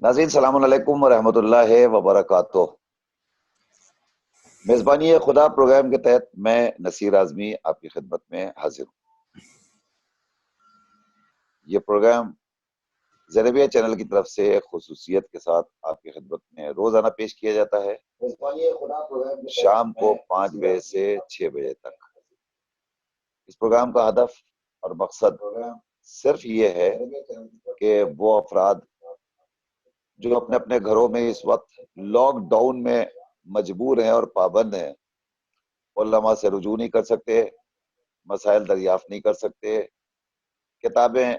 ناظرین السلام علیکم ورحمۃ اللہ وبرکاتہ۔ میزبانی خدا پروگرام کے تحت میں نصیر اعظمی آپ کی خدمت میں حاضر ہوں۔ یہ پروگرام زینبیہ چینل کی طرف سے خصوصیت کے ساتھ آپ کی خدمت میں روزانہ پیش کیا جاتا ہے، شام کو 5 بجے سے 6 بجے تک۔ اس پروگرام کا ہدف اور مقصد صرف یہ ہے کہ وہ افراد جو اپنے اپنے گھروں میں اس وقت لاک ڈاؤن میں مجبور ہیں اور پابند ہیں، علماء سے رجوع نہیں کر سکتے، مسائل دریافت نہیں کر سکتے، کتابیں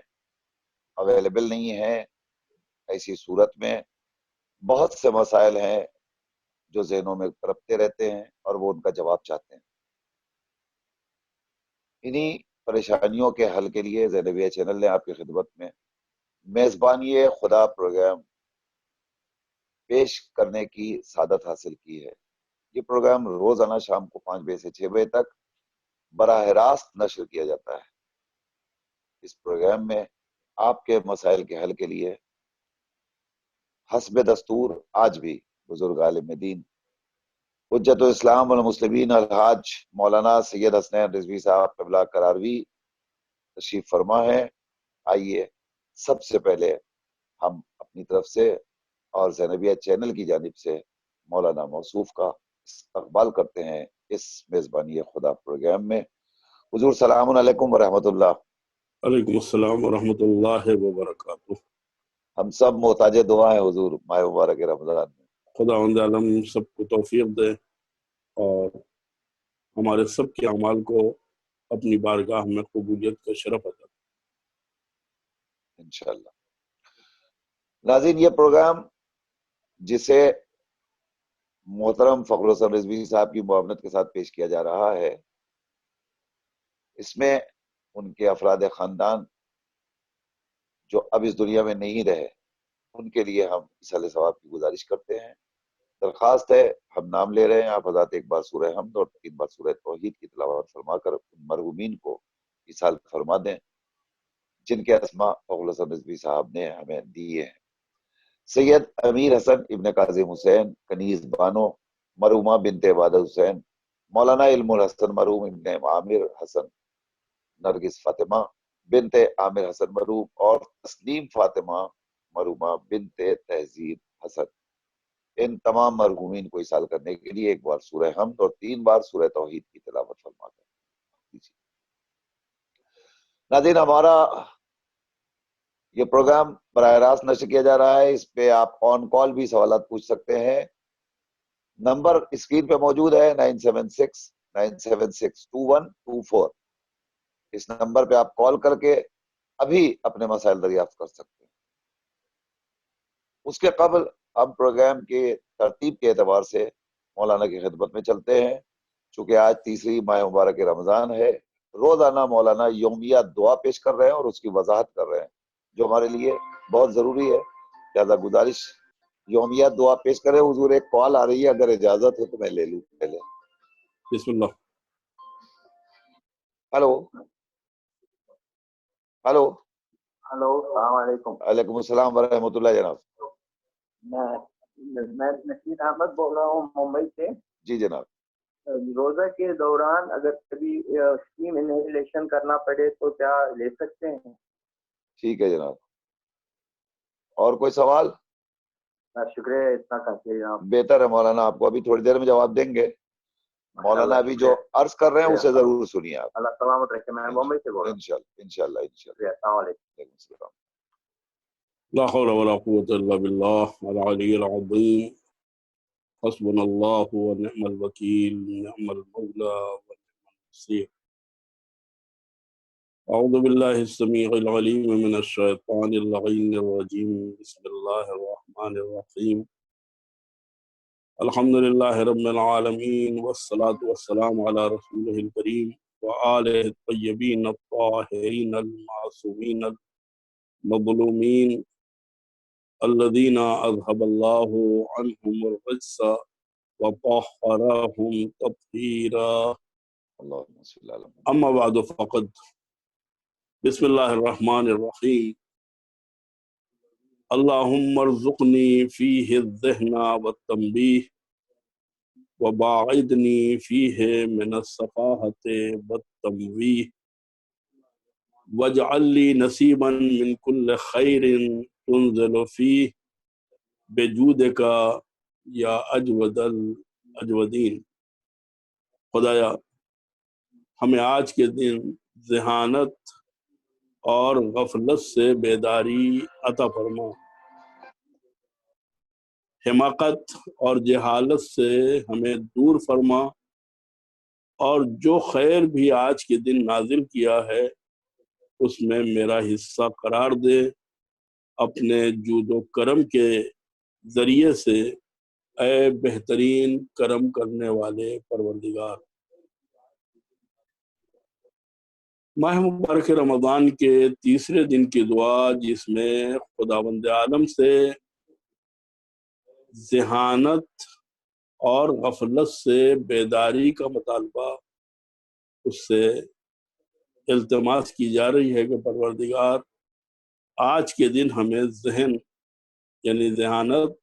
اویلیبل نہیں ہیں، ایسی صورت میں بہت سے مسائل ہیں جو ذہنوں میں تڑپتے رہتے ہیں اور وہ ان کا جواب چاہتے ہیں۔ انہی پریشانیوں کے حل کے لیے زینبیہ چینل نے آپ کی خدمت میں میزبانی خدا پروگرام پیش کرنے کی سعادت حاصل کی ہے۔ یہ پروگرام روزانہ شام کو 5 بجے سے 6 بجے تک براہ راست نشر کیا جاتا ہے۔ اس پروگرام میں آپ کے مسائل کے حل کے لیے حسب دستور آج بھی بزرگ عالم دین حجت الاسلام والمسلمین الحاج مولانا سید حسنین رضوی صاحب قبلہ قراروی تشریف فرما ہے۔ آئیے سب سے پہلے ہم اپنی طرف سے اور زینبیہ چینل کی جانب سے مولانا موصوف کا استقبال کرتے ہیں اس میزبانی خدا پروگرام میں۔ حضور سلام علیکم ورحمۃ اللہ۔ علیکم السلام ورحمۃ اللہ وبرکاتہ۔ ہم سب محتاج دعا ہیں حضور ماہ مبارک رمضان میں۔ خداوند عالم سب کو توفیق دے اور ہمارے سب کے اعمال کو اپنی بارگاہ میں قبولیت کا شرف عطا۔ انشاءاللہ۔ ناظرین، یہ پروگرام جسے محترم فخر حسن رضوی صاحب کی معاونت کے ساتھ پیش کیا جا رہا ہے، اس میں ان کے افراد خاندان جو اب اس دنیا میں نہیں رہے، ان کے لیے ہم ایصال ثواب کی گزارش کرتے ہیں۔ درخواست ہے، ہم نام لے رہے ہیں، آپ حضرات ایک بار سورہ حمد اور 3 بار سورہ توحید کی تلاوت فرما کر ان مرحومین کو ایصال فرما دیں جن کے اسماء فخر حسن رضوی صاحب نے ہمیں دیے ہیں۔ سید امیر حسن ابن کاظم حسین کنیز بانو، مرحومہ بنت عبادت حسین، مولانا علم الحسن مرحوم ابن عامر حسن، نرگس فاطمہ بنت عامر حسن مرحوم اور تسلیم فاطمہ مرحومہ بنت تہذیب حسن، ان تمام مرحومین کو ایصال کرنے کے لیے ایک بار سورہ حمد اور 3 بار سورہ توحید کی تلاوت فرما کر۔ ناظرین، ہمارا یہ پروگرام براہ راست نشر کیا جا رہا ہے، اس پہ آپ آن کال بھی سوالات پوچھ سکتے ہیں۔ نمبر اسکرین پہ موجود ہے 9769762124۔ اس نمبر پہ آپ کال کر کے ابھی اپنے مسائل دریافت کر سکتے ہیں۔ اس کے قبل ہم پروگرام کے ترتیب کے اعتبار سے مولانا کی خدمت میں چلتے ہیں۔ چونکہ آج تیسری ماہ مبارک رمضان ہے، روزانہ مولانا یومیہ دعا پیش کر رہے ہیں اور اس کی وضاحت کر رہے ہیں جو ہمارے لیے بہت ضروری ہے، لہذا گزارش یومیہ دعا پیش کریں۔ حضور ایک کال آ رہی ہے، اگر اجازت ہو تو میں لے لوں پہلے۔ بسم اللہ۔ ہلو ہلو ہلو، السلام علیکم۔ وعلیکم السلام ورحمۃ اللہ جناب۔ میں نصیر احمد بول رہا ہوں ممبئی سے۔ جی جناب۔ روزہ کے دوران اگر کبھی اسٹیم انہیلیشن کرنا پڑے تو کیا لے سکتے ہیں؟ ٹھیک ہے جناب۔ اور کوئی سوال؟ شکریہ، اتنا کافی ہے جناب۔ بہتر ہے مولانا، آپ کو ابھی تھوڑی دیر میں جواب دیں گے۔ مولانا ابھی جو عرض کر رہے ہیں اسے ضرور سنیے آپ۔ اللہ سلامت رکھے، میں ممبئی سے بول رہا ہوں۔ انشاءاللہ۔ السلام علیکم۔ لا حول ولا قوة الا بالله العلی العظیم، حسبنا اللہ ونعم الوکیل، نعم المولا ونعم النصیر۔ اعوذ باللہ السمیع العلیم من الشیطان اللعین الرجیم، بسم اللہ الرحمن الرحیم۔ الحمد للہ رب العالمین، والصلاة والسلام علی رسولہ الکریم وآلہ الطیبین الطاہرین المعصومین المظلومین الذین اذهب اللہ عنہم الرجس وطہرہم تطہیرا۔ اللہم صلی اللہ علیہ وسلم۔ اما بعد فقد بسم اللہ الرحمن الرحیم۔ اللہم ارزقنی فیہ الذہن والتنبیہ وباعدنی فیہ من السفاہۃ والتمویہ واجعل لی نصیبا من کل خیر تنزل فیہ بجودک یا اجود الاجودین۔ خدایا ہمیں آج کے دن ذہانت اور غفلت سے بیداری عطا فرما، حماقت اور جہالت سے ہمیں دور فرما، اور جو خیر بھی آج کے دن نازل کیا ہے اس میں میرا حصہ قرار دے، اپنے جود و کرم کے ذریعے سے، اے بہترین کرم کرنے والے پروردگار۔ ماہ مبارک رمضان کے تیسرے دن کی دعا، جس میں خداوند عالم سے ذہانت اور غفلت سے بیداری کا مطالبہ، اس سے التماس کی جا رہی ہے کہ پروردگار آج کے دن ہمیں ذہن یعنی ذہانت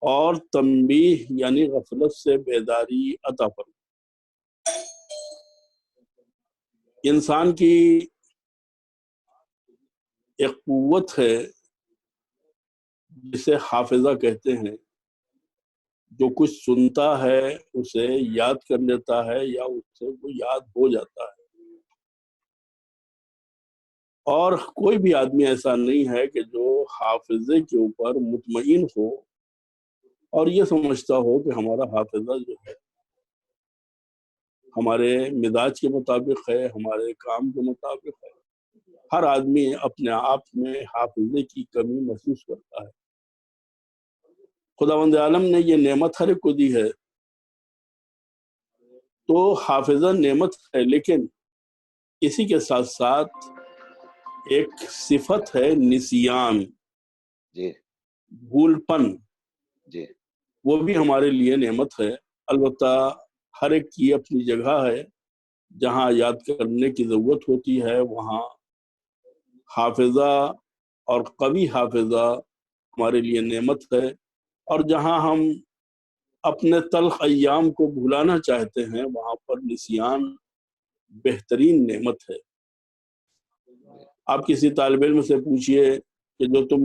اور تنبیہ یعنی غفلت سے بیداری عطا فرما۔ انسان کی ایک قوت ہے جسے حافظہ کہتے ہیں، جو کچھ سنتا ہے اسے یاد کر لیتا ہے یا اس سے وہ یاد ہو جاتا ہے، اور کوئی بھی آدمی ایسا نہیں ہے کہ جو حافظے کے اوپر مطمئن ہو اور یہ سمجھتا ہو کہ ہمارا حافظہ جو ہے ہمارے مزاج کے مطابق ہے، ہمارے کام کے مطابق ہے۔ ہر آدمی اپنے آپ میں حافظے کی کمی محسوس کرتا ہے۔ خداوند عالم نے یہ نعمت ہر ایک کو دی ہے، تو حافظہ نعمت ہے، لیکن اسی کے ساتھ ساتھ ایک صفت ہے نسیان، جی بھول پن، جی وہ بھی ہمارے لیے نعمت ہے۔ البتہ ہر ایک کی اپنی جگہ ہے، جہاں یاد کرنے کی ضرورت ہوتی ہے وہاں حافظہ اور قوی حافظہ ہمارے لیے نعمت ہے، اور جہاں ہم اپنے تلخ ایام کو بھلانا چاہتے ہیں وہاں پر نسیان بہترین نعمت ہے۔ آپ کسی طالب علم سے پوچھئے کہ جو تم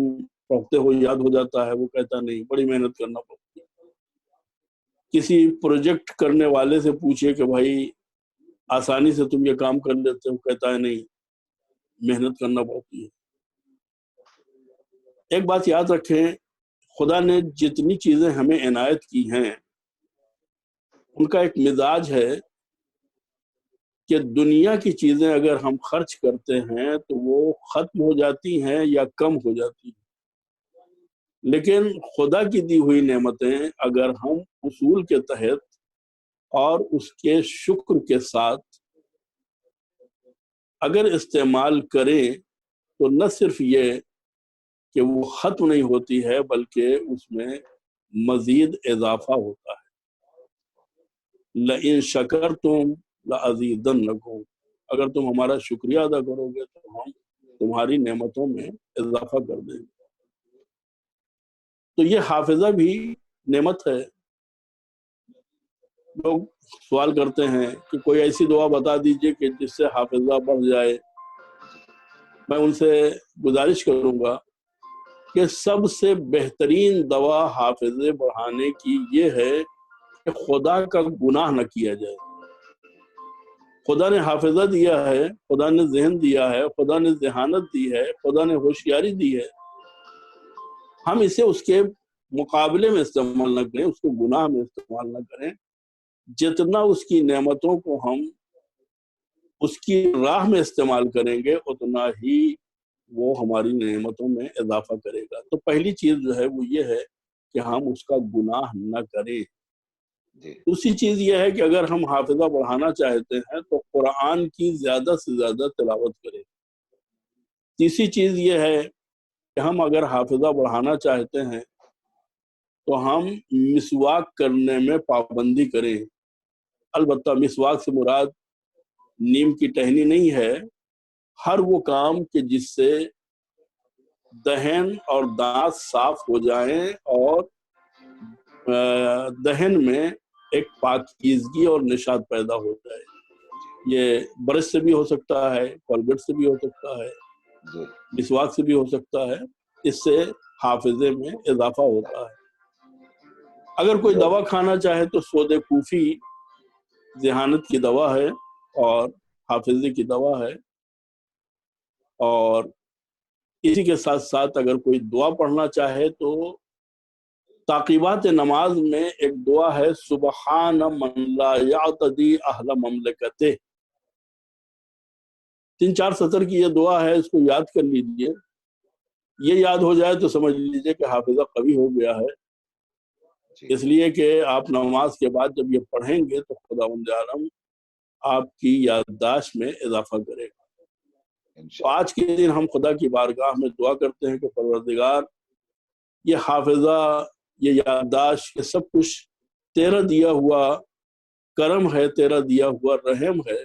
پڑھتے ہو یاد ہو جاتا ہے، وہ کہتا نہیں، بڑی محنت کرنا پڑتی ہے۔ کسی پروجیکٹ کرنے والے سے پوچھئے کہ بھائی آسانی سے تم یہ کام کر لیتے ہو، کہتا ہے نہیں، محنت کرنا پڑتی ہے۔ ایک بات یاد رکھیں، خدا نے جتنی چیزیں ہمیں عنایت کی ہیں ان کا ایک مزاج ہے کہ دنیا کی چیزیں اگر ہم خرچ کرتے ہیں تو وہ ختم ہو جاتی ہیں یا کم ہو جاتی ہیں، لیکن خدا کی دی ہوئی نعمتیں اگر ہم اصول کے تحت اور اس کے شکر کے ساتھ اگر استعمال کریں تو نہ صرف یہ کہ وہ ختم نہیں ہوتی ہے بلکہ اس میں مزید اضافہ ہوتا ہے۔ لَإِن شَكَرْتُمْ لَأَزِيدَنَّكُمْ، اگر تم ہمارا شکریہ ادا کرو گے تو ہم تمہاری نعمتوں میں اضافہ کر دیں گے۔ تو یہ حافظہ بھی نعمت ہے۔ لوگ سوال کرتے ہیں کہ کوئی ایسی دعا بتا دیجئے کہ جس سے حافظہ بڑھ جائے۔ میں ان سے گزارش کروں گا کہ سب سے بہترین دوا حافظے بڑھانے کی یہ ہے کہ خدا کا گناہ نہ کیا جائے۔ خدا نے حافظہ دیا ہے، خدا نے ذہن دیا ہے، خدا نے ذہانت دی ہے، خدا نے ہوشیاری دی ہے، ہم اسے اس کے مقابلے میں استعمال نہ کریں، اس کو گناہ میں استعمال نہ کریں۔ جتنا اس کی نعمتوں کو ہم اس کی راہ میں استعمال کریں گے اتنا ہی وہ ہماری نعمتوں میں اضافہ کرے گا۔ تو پہلی چیز جو ہے وہ یہ ہے کہ ہم اس کا گناہ نہ کریں۔ دوسری چیز یہ ہے کہ اگر ہم حافظہ بڑھانا چاہتے ہیں تو قرآن کی زیادہ سے زیادہ تلاوت کریں۔ تیسری چیز یہ ہے کہ ہم اگر حافظہ بڑھانا چاہتے ہیں تو ہم مسواک کرنے میں پابندی کریں۔ البتہ مسواک سے مراد نیم کی ٹہنی نہیں ہے، ہر وہ کام کہ جس سے دہن اور دانت صاف ہو جائیں اور دہن میں ایک پاکیزگی اور نشاط پیدا ہو جائے. یہ برش سے بھی ہو سکتا ہے, کولگیٹ سے بھی ہو سکتا ہے, مسواک سے بھی ہو سکتا ہے. اس سے حافظے میں اضافہ ہوتا ہے. اگر کوئی دوا کھانا چاہے تو سود کوفی ذہانت کی دوا ہے اور حافظے کی دوا ہے. اور اسی کے ساتھ ساتھ اگر کوئی دعا پڑھنا چاہے تو تعقیبات نماز میں ایک دعا ہے, سبحان من لا یعتدی اہل مملکتے. 3-4 سطر کی یہ دعا ہے, اس کو یاد کر لیجئے. یہ یاد ہو جائے تو سمجھ لیجئے کہ حافظہ قوی ہو گیا ہے. اس لیے کہ آپ نماز کے بعد جب یہ پڑھیں گے تو خداوند عالم آپ کی یادداشت میں اضافہ کرے گا. تو آج کے دن ہم خدا کی بارگاہ میں دعا کرتے ہیں کہ پروردگار یہ حافظہ, یہ یادداشت, یہ سب کچھ تیرا دیا ہوا کرم ہے, تیرا دیا ہوا رحم ہے.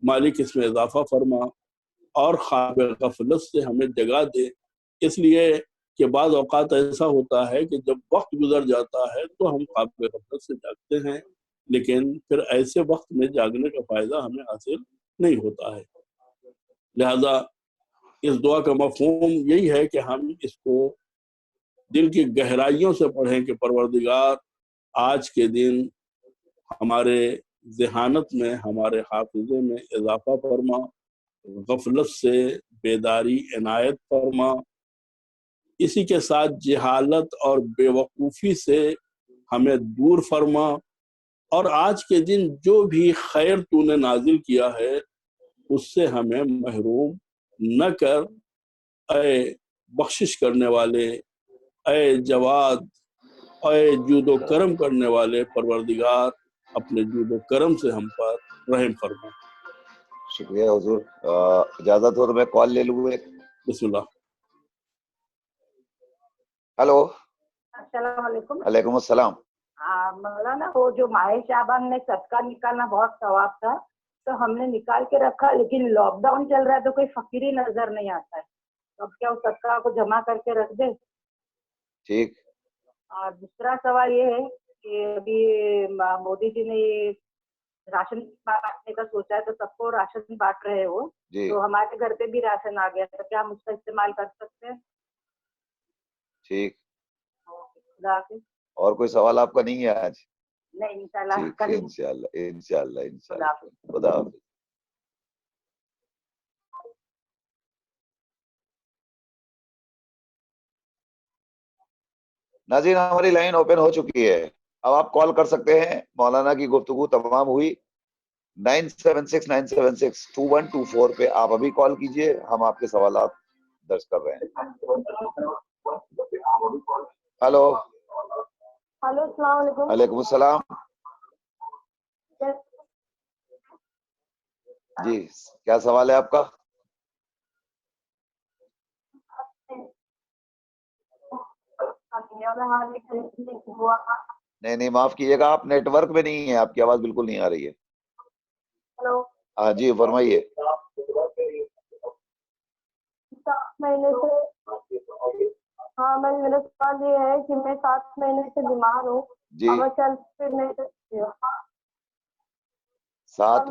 مالک اس میں اضافہ فرما اور خواب غفلت سے ہمیں جگا دے. اس لیے کہ بعض اوقات ایسا ہوتا ہے کہ جب وقت گزر جاتا ہے تو ہم خواب غفلت سے جاگتے ہیں, لیکن پھر ایسے وقت میں جاگنے کا فائدہ ہمیں حاصل نہیں ہوتا ہے. لہذا اس دعا کا مفہوم یہی ہے کہ ہم اس کو دل کی گہرائیوں سے پڑھیں کہ پروردگار آج کے دن ہمارے ذہانت میں, ہمارے حافظے میں اضافہ فرما, غفلت سے بیداری عنایت فرما, اسی کے ساتھ جہالت اور بے وقوفی سے ہمیں دور فرما, اور آج کے دن جو بھی خیر تو نے نازل کیا ہے اس سے ہمیں محروم نہ کر. اے بخشش کرنے والے, اے جواد, اے جود و کرم کرنے والے پروردگار, اپنے جود و کرم سے ہم پر رحم فرما. شکریہ حضور. اجازت ہو تو میں کال لے لوں ایک. بسم اللہ. ہلو. السلام علیکم. وعلیکم السلام. مولانا وہ جو ماہ شعبان میں صدقہ نکالنا بہت ثواب تھا, تو ہم نے نکال کے رکھا, لیکن لاک ڈاؤن چل رہا ہے تو کوئی فقیر ہی نظر نہیں آتا ہے, تو اب کیا اس صدقہ کو جمع کر کے رکھ دے؟ ٹھیک. اور دوسرا سوال یہ ہے کہ ابھی مودی جی نے یہ راشن بانٹنے کا سوچا ہے, تو سب کو راشن بانٹ رہے ہیں وہ, تو ہمارے گھر پہ بھی راشن آ گیا, تو کیا ہم اس کا استعمال کر سکتے ہیں؟ ٹھیک. خدا حافظ. اور کوئی سوال آپ کا نہیں ہے آج؟ نہیں, انشاءاللہ. انشاءاللہ. خدا حافظ. ناظرین, ہماری لائن اوپن ہو چکی ہے, اب آپ کال کر سکتے ہیں. مولانا کی گفتگو تمام ہوئی. 9769762124 پہ آپ ابھی کال کیجئے, ہم آپ کے سوالات درج کر رہے ہیں. ہلو. ہلو, السلام علیکم. وعلیکم السلام. جی, کیا سوال ہے آپ کا؟ نہیں, معاف کیجیے گا, آپ نیٹ ورک میں نہیں ہیں, آپ کی آواز بالکل نہیں آ رہی ہے. ہلو. ہاں جی, فرمائیے. میرا سوال یہ ہے کہ میں 7 مہینے سے بیمار ہوں. جی. میں چل پھر نہیں سکتی ہوں. 7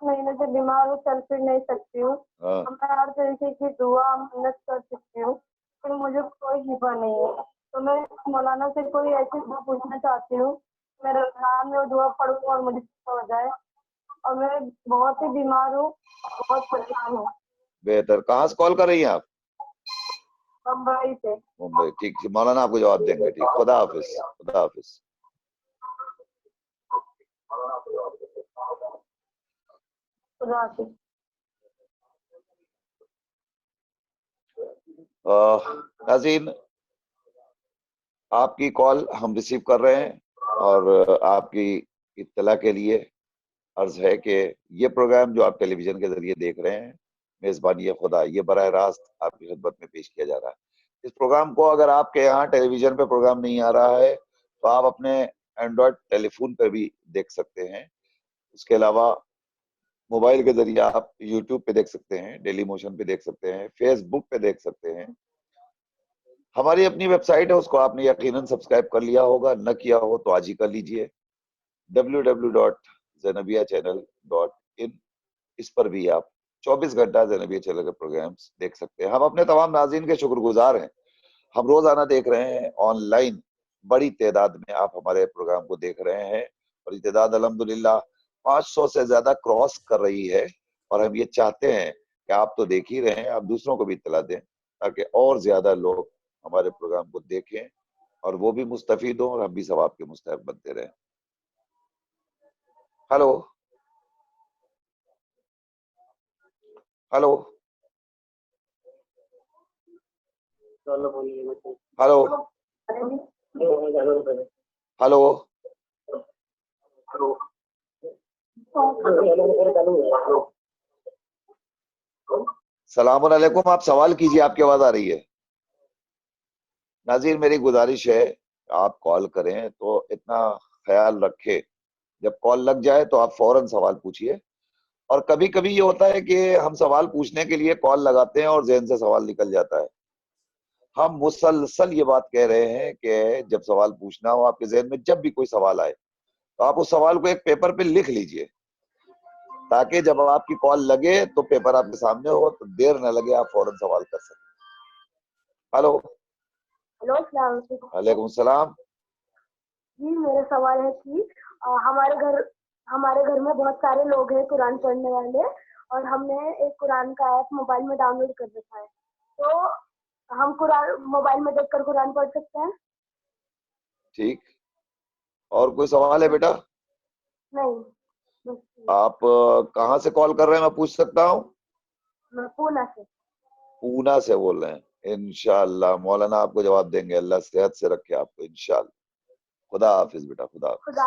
مہینے سے بیمار ہوں, چل پھر نہیں سکتی ہوں. میں ہر طریقے کی دعا محنت کر سکتی ہوں, پھر مجھے کوئی شفا نہیں ہے. تو میں مولانا سے کوئی ایسی دعا پوچھنا چاہتی ہوں, میرے نام میں دعا پڑھوں اور مجھے شفا ہو جائے. اور میں بہت ہی بیمار ہوں, بہت پریشان ہوں. بہتر. کہاں سے کال کر رہی ہیں آپ؟ ممبئی سے. ممبئی. ٹھیک, مولانا آپ کو جواب دیں گے. ٹھیک, خدا حافظ. خدا حافظ. خدا حافظ. ناظرین, آپ کی کال ہم ریسیو کر رہے ہیں, اور آپ کی اطلاع کے لیے عرض ہے کہ یہ پروگرام جو آپ ٹیلی ویژن کے ذریعے دیکھ رہے ہیں, میزبانی خدا, یہ براہ راست آپ کی خدمت میں پیش کیا جا رہا ہے. اس پروگرام کو اگر آپ کے یہاں ٹیلی ویژن پہ پروگرام نہیں آ رہا ہے تو آپ اپنے اینڈرائڈ ٹیلی فون پہ بھی دیکھ سکتے ہیں. اس کے علاوہ موبائل کے ذریعے آپ یوٹیوب پہ دیکھ سکتے ہیں, ڈیلی موشن پہ دیکھ سکتے ہیں, فیس بک پہ دیکھ سکتے ہیں, ہماری اپنی ویب سائٹ ہے، اس کو آپ نے یقیناً سبسکرائب کر لیا ہوگا، نہ کیا ہو تو آج ہی کر لیجئے، www.zainabiachannel.in۔ اس پر بھی آپ 24 گھنٹہ زینبیہ چینل کے پروگرامز دیکھ سکتے ہیں۔ ہم اپنے تمام ناظرین کے شکر گزار ہیں، ہم روزانہ دیکھ رہے ہیں آن لائن، بڑی تعداد میں آپ ہمارے پروگرام کو دیکھ رہے ہیں، اور یہ تعداد الحمدللہ 500 سے زیادہ کراس کر رہی ہے، اور ہم یہ چاہتے ہیں کہ آپ تو دیکھ ہی رہے ہیں، آپ دوسروں کو بھی اطلاع دیں تاکہ اور زیادہ لوگ ہمارے پروگرام کو دیکھیں اور وہ بھی مستفید ہوں اور ہم بھی ثواب کے مستحق بنتے رہیں۔ ہلو ہلو ہلو ہلو السلام علیکم، آپ سوال کیجئے، آپ کی آواز آ رہی ہے۔ ناظرین میری گزارش ہے آپ کال کریں تو اتنا خیال رکھے، جب کال لگ جائے تو آپ فوراً سوال پوچھئے، اور کبھی کبھی یہ ہوتا ہے کہ ہم سوال پوچھنے کے لیے کال لگاتے ہیں اور ذہن سے سوال نکل جاتا ہے۔ ہم مسلسل یہ بات کہہ رہے ہیں کہ جب سوال پوچھنا ہو، آپ کے ذہن میں جب بھی کوئی سوال آئے تو آپ اس سوال کو ایک پیپر پہ لکھ لیجئے، تاکہ جب آپ کی کال لگے تو پیپر آپ کے سامنے ہو تو دیر نہ لگے، آپ فوراً سوال کر سکیں۔ ہلو ہلو، السلام علیکم۔ وعلیکم السلام۔ جی میرا سوال ہے کہ ہمارے گھر میں بہت سارے لوگ ہیں قرآن پڑھنے والے، اور ہم نے ایک قرآن کا ایپ موبائل میں ڈاؤن لوڈ کر رکھا ہے، تو ہم قرآن موبائل میں دیکھ کر قرآن پڑھ سکتے ہیں؟ ٹھیک، اور کوئی سوال ہے بیٹا؟ نہیں، آپ کہاں سے کال کر رہے ہیں، میں پوچھ سکتا ہوں؟ میں پونا سے۔ پونا سے بول رہے ہیں؟ انشاءاللہ مولانا آپ کو جواب دیں گے، اللہ صحت سے رکھے آپ کو انشاءاللہ۔ خدا حافظ بیٹا، خدا حافظ۔ خدا۔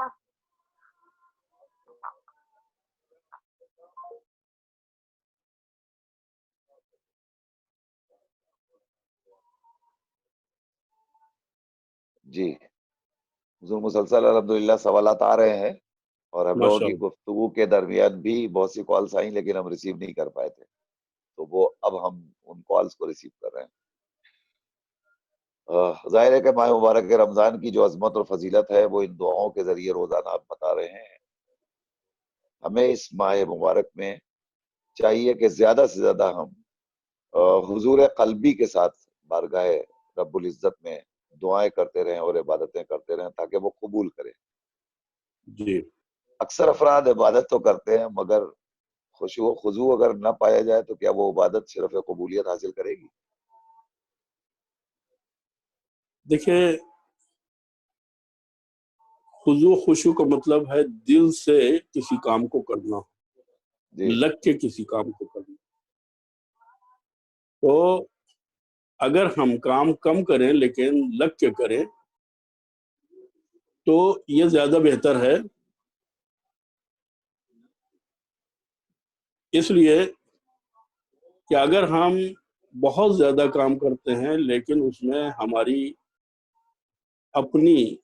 جی حضور مسلسل الحمدللہ سوالات آ رہے ہیں، اور ہم لوگوں ماشاء کی اللہ۔ گفتگو کے درمیان بھی بہت سی کالز آئیں لیکن ہم ریسیو نہیں کر پائے تھے، تو وہ اب ہم ان کالز کو ریسیو کر رہے ہیں۔ ظاہر ہے کہ ماہ مبارک رمضان کی جو عظمت اور فضیلت ہے وہ ان دعاؤں کے ذریعے روزانہ آپ بتا رہے ہیں۔ ہمیں اس ماہ مبارک میں چاہیے کہ زیادہ سے زیادہ ہم حضور قلبی کے ساتھ بارگاہ رب العزت میں دعائیں کرتے رہیں اور عبادتیں کرتے رہیں تاکہ وہ قبول کرے۔ جی اکثر افراد عبادت تو کرتے ہیں مگر خشوع و خضوع اگر نہ پایا جائے تو کیا وہ عبادت صرف قبولیت حاصل کرے گی؟ دیکھیں، خضوع خشوع کا مطلب ہے دل سے کسی کام کو کرنا، جی لگ کے کسی کام کو کرنا۔ تو اگر ہم کام کم کریں لیکن لگ کے کریں تو یہ زیادہ بہتر ہے، اس لیے کہ اگر ہم بہت زیادہ کام کرتے ہیں لیکن اس میں ہماری اپنی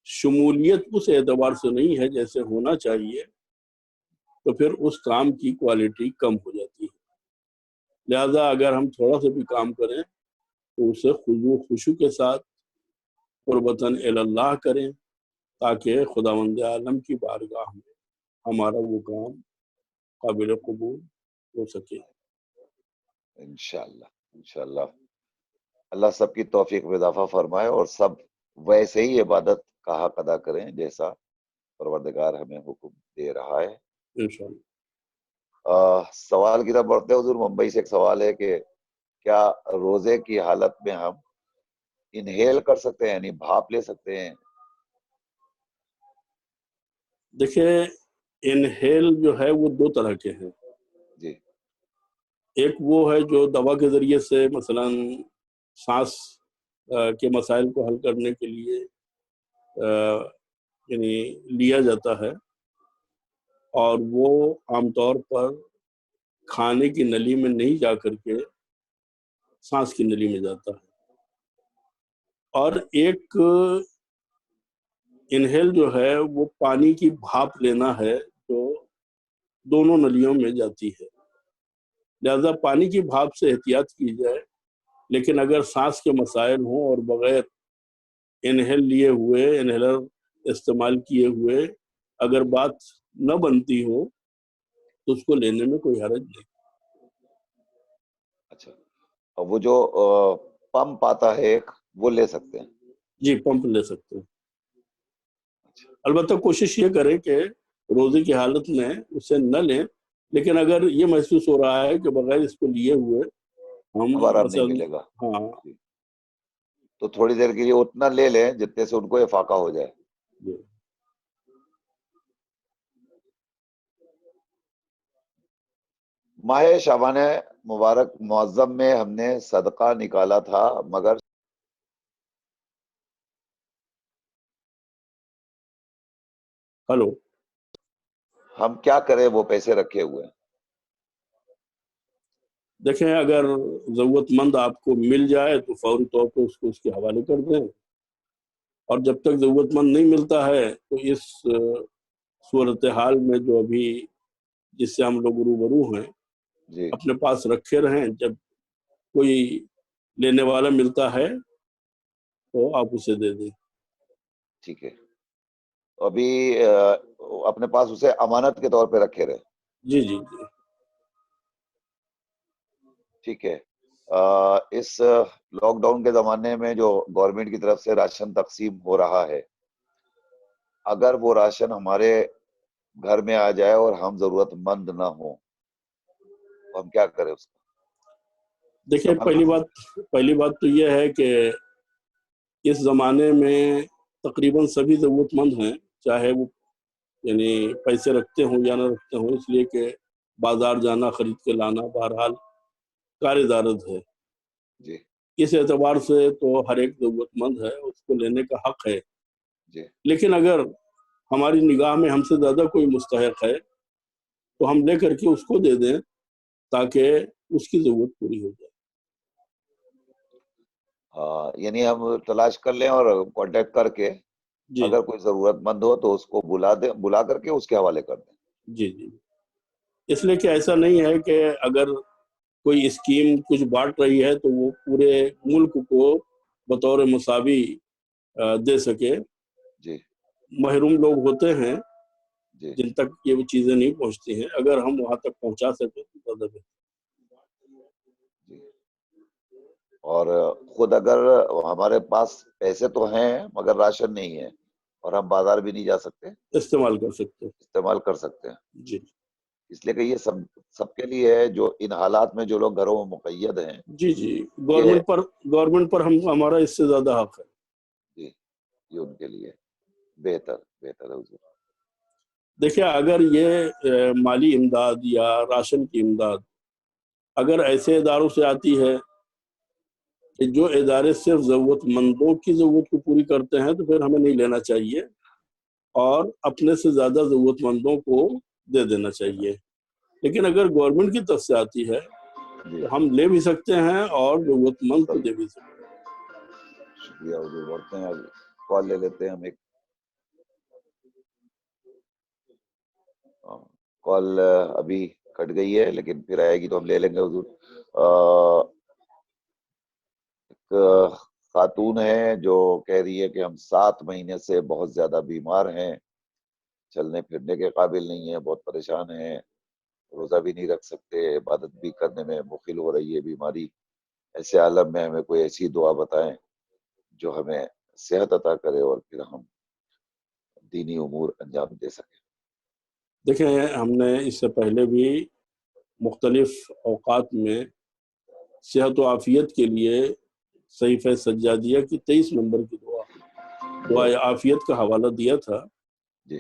شمولیت اس اعتبار سے نہیں ہے جیسے ہونا چاہیے، تو پھر اس کام کی کوالٹی کم ہو جاتی ہے۔ لہذا اگر ہم تھوڑا سا بھی کام کریں تو اسے خضوع و خشوع کے ساتھ قربتاً اللہ کریں تاکہ خداوند عالم کی بارگاہ میں ہمارا وہ کام قابل قبول ہو سکے۔ انشاءاللہ اللہ سب کی توفیق میں اضافہ فرمائے اور سب ویسے ہی عبادت کا حق ادا کریں جیسا پروردگار ہمیں حکم دے رہا ہے۔ انشاءاللہ۔ سوال کی طرف بڑھتے ہیں حضور، ممبئی سے ایک سوال ہے کہ کیا روزے کی حالت میں ہم انہیل کر سکتے ہیں، یعنی بھاپ لے سکتے ہیں؟ دیکھیں، انہیل جو ہے وہ دو طرح کے ہیں۔ جی ایک وہ ہے جو دوا کے ذریعے سے مثلا سانس کے مسائل کو حل کرنے کے لیے یعنی لیا جاتا ہے، اور وہ عام طور پر کھانے کی نلی میں نہیں جا کر کے سانس کی نلی میں جاتا ہے۔ اور ایک انہیل جو ہے وہ پانی کی بھاپ لینا ہے جو دونوں نلیوں میں جاتی ہے۔ لہذا پانی کی بھاپ سے احتیاط کی جائے لیکن اگر سانس کے مسائل ہوں اور بغیر انہیلر استعمال کیے ہوئے اگر بات نہ بنتی ہو تو اس کو لینے میں کوئی حرج نہیں۔ اچھا، اور وہ جو پمپ آتا ہے ایک، وہ لے سکتے ہیں؟ جی، پمپ لے سکتے ہیں۔ البتہ کوشش یہ کریں کہ روزے کی حالت میں اسے نہ لیں، لیکن اگر یہ محسوس ہو رہا ہے کہ بغیر اس کو لیے ہوئے ہم آرام نہیں ملے گا، ہاں، تو تھوڑی دیر کے لیے اتنا لے لیں جتنے سے ان کو افاقہ ہو جائے۔ ماہ شعبان مبارک معظم میں ہم نے صدقہ نکالا تھا، مگر ہم کیا کریں، وہ پیسے رکھے ہوئے ہیں؟ دیکھیں اگر ضرورت مند آپ کو مل جائے تو فوری طور پہ اس کو اس کے حوالے کر دیں، اور جب تک ضرورت مند نہیں ملتا ہے تو اس صورتحال میں جو ابھی جس سے ہم لوگ روبرو ہیں جی، اپنے پاس رکھے رہیں، جب کوئی لینے والا ملتا ہے تو آپ اسے دے دیں۔ ٹھیک ہے، ابھی اپنے پاس اسے امانت کے طور پہ رکھے رہے۔ جی جی جی، ٹھیک ہے۔ اس لاک ڈاؤن کے زمانے میں جو گورنمنٹ کی طرف سے راشن تقسیم ہو رہا ہے، اگر وہ راشن ہمارے گھر میں آ جائے اور ہم ضرورت مند نہ ہوں تو ہم کیا کریں اس کا؟ دیکھیں پہلی بات تو یہ ہے کہ اس زمانے میں تقریباً سبھی ضرورت مند ہیں، چاہے وہ یعنی پیسے رکھتے ہوں یا نہ رکھتے ہوں، اس لیے کہ بازار جانا، خرید کے لانا بہرحال کار دارد ہے۔ جی اس اعتبار سے تو ہر ایک ضرورت مند ہے، اس کو لینے کا حق ہے۔ جی، لیکن اگر ہماری نگاہ میں ہم سے زیادہ کوئی مستحق ہے تو ہم لے کر کے اس کو دے دیں تاکہ اس کی ضرورت پوری ہو جائے۔ ہاں، یعنی ہم تلاش کر لیں اور کانٹیکٹ کر کے جی اگر کوئی ضرورت مند ہو تو اس کو بلا کر کے اس کے حوالے کر دیں۔ جی جی، اس لیے کہ ایسا نہیں ہے کہ اگر کوئی اسکیم کچھ بانٹ رہی ہے تو وہ پورے ملک کو بطور مساوی دے سکے۔ جی محروم لوگ ہوتے ہیں جی جن تک یہ چیزیں نہیں پہنچتی ہیں، اگر ہم وہاں تک پہنچا سکیں تو زیادہ بہتر۔ جی، اور خود اگر ہمارے پاس پیسے تو ہیں مگر راشن نہیں ہے اور ہم بازار بھی نہیں جا سکتے، استعمال کر سکتے ہیں۔ استعمال کر سکتے ہیں۔ جی اس لیے کہ یہ سب کے لیے ہے، جو ان حالات میں جو لوگ گھروں میں مقید ہیں۔ جی جی، یہ گورنمنٹ پر ہمارا اس سے زیادہ حق ہے۔ جی، یہ ان کے لیے بہتر ہے حضور۔ دیکھیں اگر یہ مالی امداد یا راشن کی امداد اگر ایسے اداروں سے آتی ہے کہ جو ادارے صرف ضرورت مندوں کی ضرورت کو پوری کرتے ہیں تو پھر ہمیں نہیں لینا چاہیے اور اپنے سے زیادہ ضرورت مندوں کو دے دینا چاہیے۔ لیکن اگر گورنمنٹ کی طرف سے آتی ہے تو ہم لے بھی سکتے ہیں اور ضرورت مند کو دے بھی سکتے ہیں۔ شکریہ حضور، بڑھتے ہیں، کال لے لیتے ہیں ہم ایک۔ کال ابھی کٹ گئی ہے لیکن پھر آئے گی تو ہم لے لیں گے حضور۔ ایک خاتون ہے جو کہہ رہی ہے کہ ہم 7 مہینے سے بہت زیادہ بیمار ہیں، چلنے پھرنے کے قابل نہیں ہیں، بہت پریشان ہیں، روزہ بھی نہیں رکھ سکتے، عبادت بھی کرنے میں مخل ہو رہی ہے بیماری۔ ایسے عالم میں ہمیں کوئی ایسی دعا بتائیں جو ہمیں صحت عطا کرے اور پھر ہم دینی امور انجام دے سکیں۔ دیکھیں ہم نے اس سے پہلے بھی مختلف اوقات میں صحت و عافیت کے لیے صحیفہ سجادیہ کی 23 نمبر کی دعا عافیت کا حوالہ دیا تھا، جی،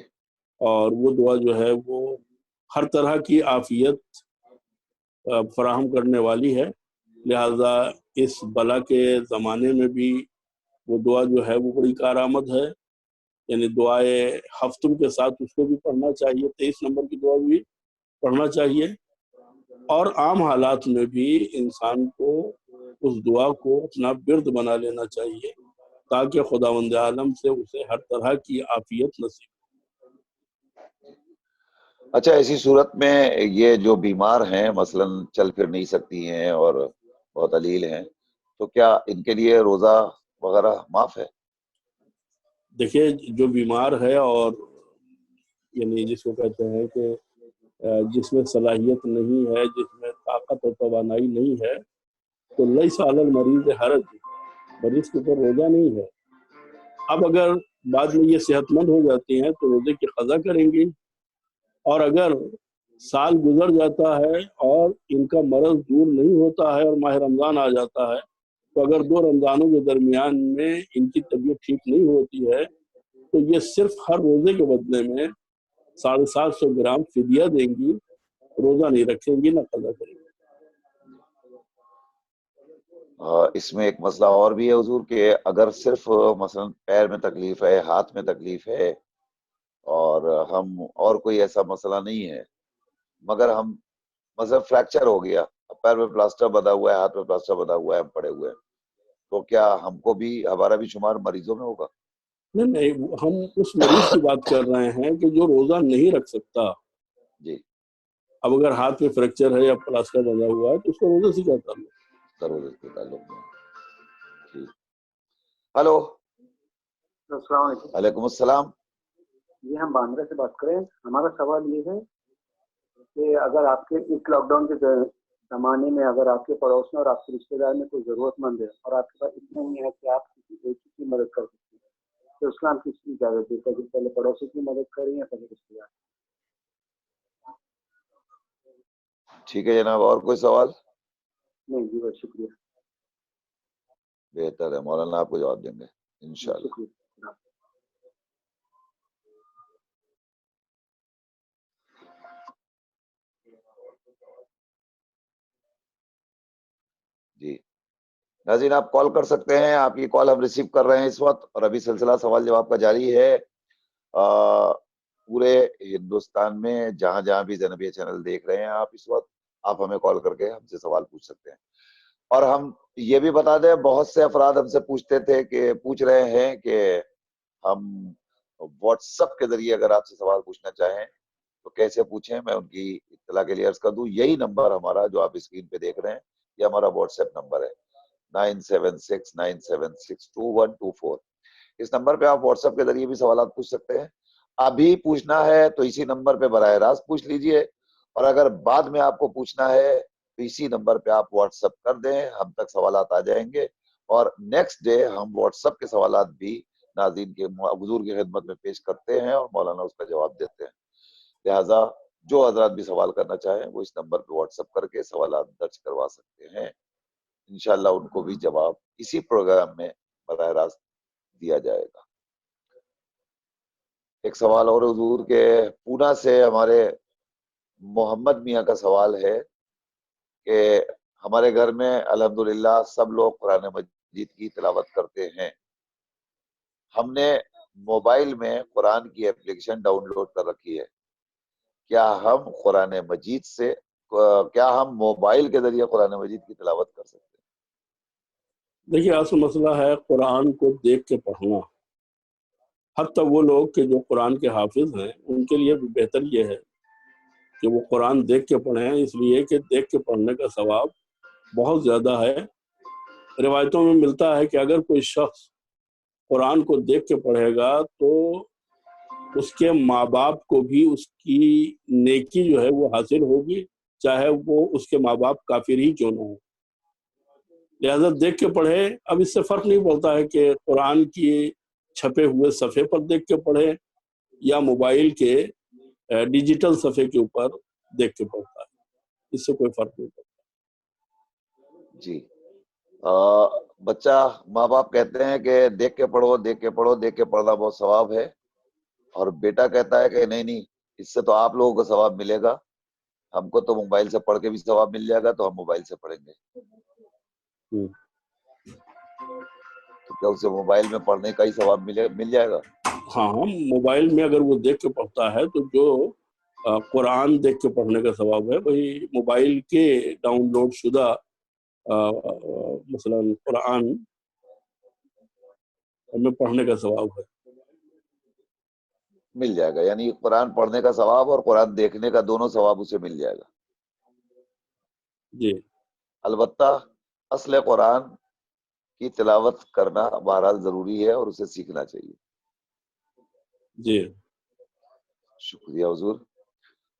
اور وہ دعا جو ہے وہ ہر طرح کی عافیت فراہم کرنے والی ہے، لہذا اس بلا کے زمانے میں بھی وہ دعا جو ہے وہ بڑی کارآمد ہے۔ یعنی دعائے ہفتم کے ساتھ اس کو بھی پڑھنا چاہیے، 23 نمبر کی دعا بھی پڑھنا چاہیے، اور عام حالات میں بھی انسان کو اس دعا کو اپنا ورد بنا لینا چاہیے تاکہ خداوند عالم سے اسے ہر طرح کی عافیت نصیب ہو۔ اچھا، ایسی صورت میں یہ جو بیمار ہیں مثلا چل پھر نہیں سکتی ہیں اور بہت علیل ہیں، تو کیا ان کے لیے روزہ وغیرہ معاف ہے؟ دیکھیے جو بیمار ہے اور یعنی جس کو کہتے ہیں کہ جس میں صلاحیت نہیں ہے، جس میں طاقت اور توانائی نہیں ہے، تو لیس علی المریض حرج، مریض کے اوپر روزہ نہیں ہے۔ اب اگر بعد میں یہ صحت مند ہو جاتی ہیں تو روزے کی قضا کریں گی، اور اگر سال گزر جاتا ہے اور ان کا مرض دور نہیں ہوتا ہے اور ماہ رمضان آ جاتا ہے، تو اگر 2 رمضانوں کے درمیان میں ان کی طبیعت ٹھیک نہیں ہوتی ہے تو یہ صرف ہر روزے کے بدلے میں 750 گرام فدیہ دیں گی، روزہ نہیں رکھیں گی، نہ قضا کریں گی۔ اس میں ایک مسئلہ اور بھی ہے حضور کہ اگر صرف مثلا پیر میں تکلیف ہے، ہاتھ میں تکلیف ہے، اور ہم اور کوئی ایسا مسئلہ نہیں ہے، مگر ہم مثلا فریکچر ہو گیا، پیر میں پلاسٹر بندھا ہوا ہے، ہاتھ میں پلاسٹر بندھا ہوا ہے، ہم پڑے ہوئے ہیں، تو کیا ہم کو بھی، ہمارا بھی شمار مریضوں میں ہوگا؟ نہیں، ہم اس مریض کی بات کر رہے ہیں کہ جو روزہ نہیں رکھ سکتا۔ جی، اب اگر ہاتھ میں فریکچر ہے یا پلاسٹر بندھا ہوا ہے تو اس کو روزے سے کیا تعلق؟ ضرورت کے تعلق میں۔ ٹھیک، ہلو، السلام علیکم۔ وعلیکم السلام۔ جی ہم باندرا سے بات کریں۔ ہمارا سوال یہ ہے کہ اگر آپ کے اس لاک ڈاؤن کے زمانے میں اگر آپ کے پڑوس میں اور آپ کے رشتے دار میں کوئی ضرورت مند ہے اور آپ کے پاس اتنا ہی ہے کہ آپ کسی ایک کی مدد کر سکتے ہیں، تو اسلام کس کی اجازت دیتا ہے کہ پہلے پڑوسی کی مدد کریں یا پہلے رشتے دار؟ ٹھیک ہے جناب، اور کوئی سوال؟ نہیں جی، بس شکریہ۔ بہتر ہے، مولانا آپ کو جواب دیں گے انشاءاللہ۔ شکریہ۔ جی ناظرین، آپ کال کر سکتے ہیں، آپ کی کال ہم ریسیو کر رہے ہیں اس وقت، اور ابھی سلسلہ سوال جواب کا جاری ہے۔ پورے ہندوستان میں جہاں جہاں بھی زینبیہ چینل دیکھ رہے ہیں آپ اس وقت، آپ ہمیں کال کر کے ہم سے سوال پوچھ سکتے ہیں۔ اور ہم یہ بھی بتا دیں، بہت سے افراد ہم سے پوچھ رہے ہیں کہ ہم واٹس ایپ کے ذریعے اگر آپ سے سوال پوچھنا چاہیں تو کیسے پوچھیں، میں ان کی اطلاع کے لیے عرض کر دوں۔ یہی نمبر ہمارا جو آپ اسکرین پہ دیکھ رہے ہیں، یہ ہمارا واٹس ایپ نمبر ہے، 9769762124۔ اس نمبر پہ آپ واٹس ایپ کے ذریعے بھی سوالات پوچھ سکتے ہیں۔ ابھی پوچھنا ہے تو اسی نمبر پہ براہ راست پوچھ لیجئے، اور اگر بعد میں آپ کو پوچھنا ہے تو اسی نمبر پہ آپ واٹس ایپ کر دیں، ہم تک سوالات آ جائیں گے، اور نیکسٹ ڈے ہم واٹس ایپ کے سوالات بھی ناظرین کے حضور کی خدمت میں پیش کرتے ہیں اور مولانا اس کا جواب دیتے ہیں۔ لہٰذا جو حضرات بھی سوال کرنا چاہیں وہ اس نمبر پہ واٹس ایپ کر کے سوالات درج کروا سکتے ہیں، انشاءاللہ ان کو بھی جواب اسی پروگرام میں براہ راست دیا جائے گا۔ ایک سوال اور حضور کے پونا سے ہمارے محمد میاں کا سوال ہے کہ ہمارے گھر میں الحمدللہ سب لوگ قرآن مجید کی تلاوت کرتے ہیں، ہم نے موبائل میں قرآن کی اپلیکیشن ڈاؤن لوڈ کر رکھی ہے، کیا ہم موبائل کے ذریعے قرآن مجید کی تلاوت کر سکتے ہیں؟ دیکھیے اصل مسئلہ ہے قرآن کو دیکھ کے پڑھنا۔ حتیٰ وہ لوگ کہ جو قرآن کے حافظ ہیں ان کے لیے بھی بہتر یہ ہے کہ وہ قرآن دیکھ کے پڑھیں، اس لیے کہ دیکھ کے پڑھنے کا ثواب بہت زیادہ ہے۔ روایتوں میں ملتا ہے کہ اگر کوئی شخص قرآن کو دیکھ کے پڑھے گا تو اس کے ماں باپ کو بھی اس کی نیکی جو ہے وہ حاصل ہوگی، چاہے وہ اس کے ماں باپ کافر ہی کیوں نہ ہو۔ لہذا دیکھ کے پڑھے۔ اب اس سے فرق نہیں پڑتا ہے کہ قرآن کی چھپے ہوئے صفحے پر دیکھ کے پڑھے یا موبائل کے ڈیجیٹل صفحے کے اوپر دیکھ کے پڑھتا ہے، اس سے کوئی فرق نہیں پڑتا۔ جی، بچہ ماں باپ کہتے ہیں کہ دیکھ کے پڑھو، دیکھ کے پڑھو، دیکھ کے پڑھنا بہت ثواب ہے، اور بیٹا کہتا ہے کہ نہیں اس سے تو آپ لوگوں کو ثواب ملے گا، ہم کو تو موبائل سے پڑھ کے بھی ثواب مل جائے گا، تو ہم موبائل سے پڑھیں گے۔ تو کیا اسے موبائل میں پڑھنے کا ہی ثواب مل جائے گا؟ ہاں، موبائل میں اگر وہ دیکھ کے پڑھتا ہے تو جو قرآن دیکھ کے پڑھنے کا ثواب ہے وہی موبائل کے ڈاؤن لوڈ شدہ مثلا قرآن میں پڑھنے کا ثواب ہے، مل جائے گا۔ یعنی قرآن پڑھنے کا ثواب اور قرآن دیکھنے کا دونوں ثواب اسے مل جائے گا۔ جی البتہ اصل قرآن کی تلاوت کرنا بہرحال ضروری ہے اور اسے سیکھنا چاہیے. جی شکریہ حضور.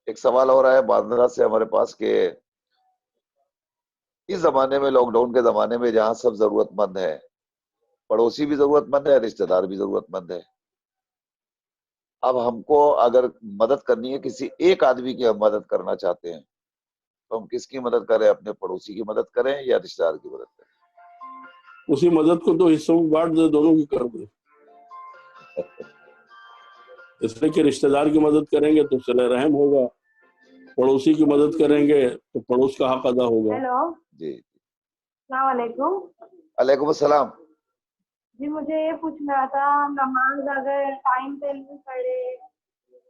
ایک سوال ہو رہا ہے باندرا سے ہمارے پاس کہ اس زمانے میں، لاک ڈاؤن کے زمانے میں، جہاں سب ضرورت مند ہے، پڑوسی بھی ضرورت مند ہے، رشتہ دار بھی ضرورت مند ہے، اب ہم کو اگر مدد کرنی ہے، کسی ایک آدمی کی ہم مدد کرنا چاہتے ہیں، تو ہم کس کی مدد کریں؟ اپنے پڑوسی کی مدد کریں یا رشتہ دار کی مدد کریں؟ اسی مدد کو تو حصوں میں بانٹ دے، دونوں کی کر دے. اس لیے کہ رشتہ دار کی مدد کریں گے تو صلہ رحم ہوگا، پڑوسی کی مدد کریں گے تو پڑوس کا حق ادا ہوگا. ہیلو، جی السلام علیکم. علیکم السلام. جی مجھے یہ پوچھنا تھا، نماز اگر ٹائم پہ نہیں پڑھے،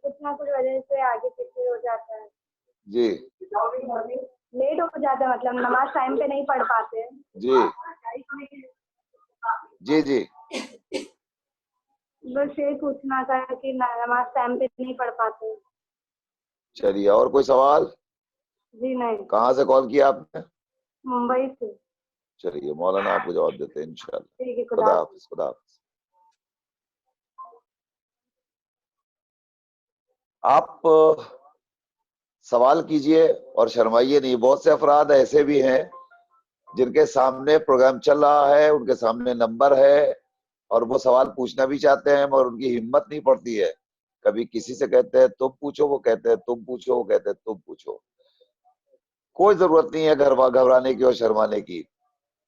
کچھ نہ کچھ وجہ سے آگے پیچھے ہو جاتا ہے، جی لیٹ ہو جاتا ہے، مطلب نماز ٹائم پہ نہیں پڑھ پاتے. جی جی جی بس یہ پوچھنا تھا کہ نماز ٹائم پہ نہیں پڑھ پاتے. چلیے، اور کوئی سوال؟ جی نہیں. کہاں سے کال کیا آپ نے؟ ممبئی سے. چلیے، مولانا آپ کو جواب دیتے ہیں انشاءاللہ. ٹھیک ہے، خدا حافظ. خدا حافظ. آپ سوال کیجئے اور شرمائیے نہیں. بہت سے افراد ایسے بھی ہیں جن کے سامنے پروگرام چل رہا ہے، ان کے سامنے نمبر ہے اور وہ سوال پوچھنا بھی چاہتے ہیں مگر ان کی ہمت نہیں پڑتی ہے. کبھی کسی سے کہتے ہیں تم پوچھو، وہ کہتے ہیں تم پوچھو، وہ کہتے ہیں تم پوچھو. کوئی ضرورت نہیں ہے گھبرانے کی اور شرمانے کی.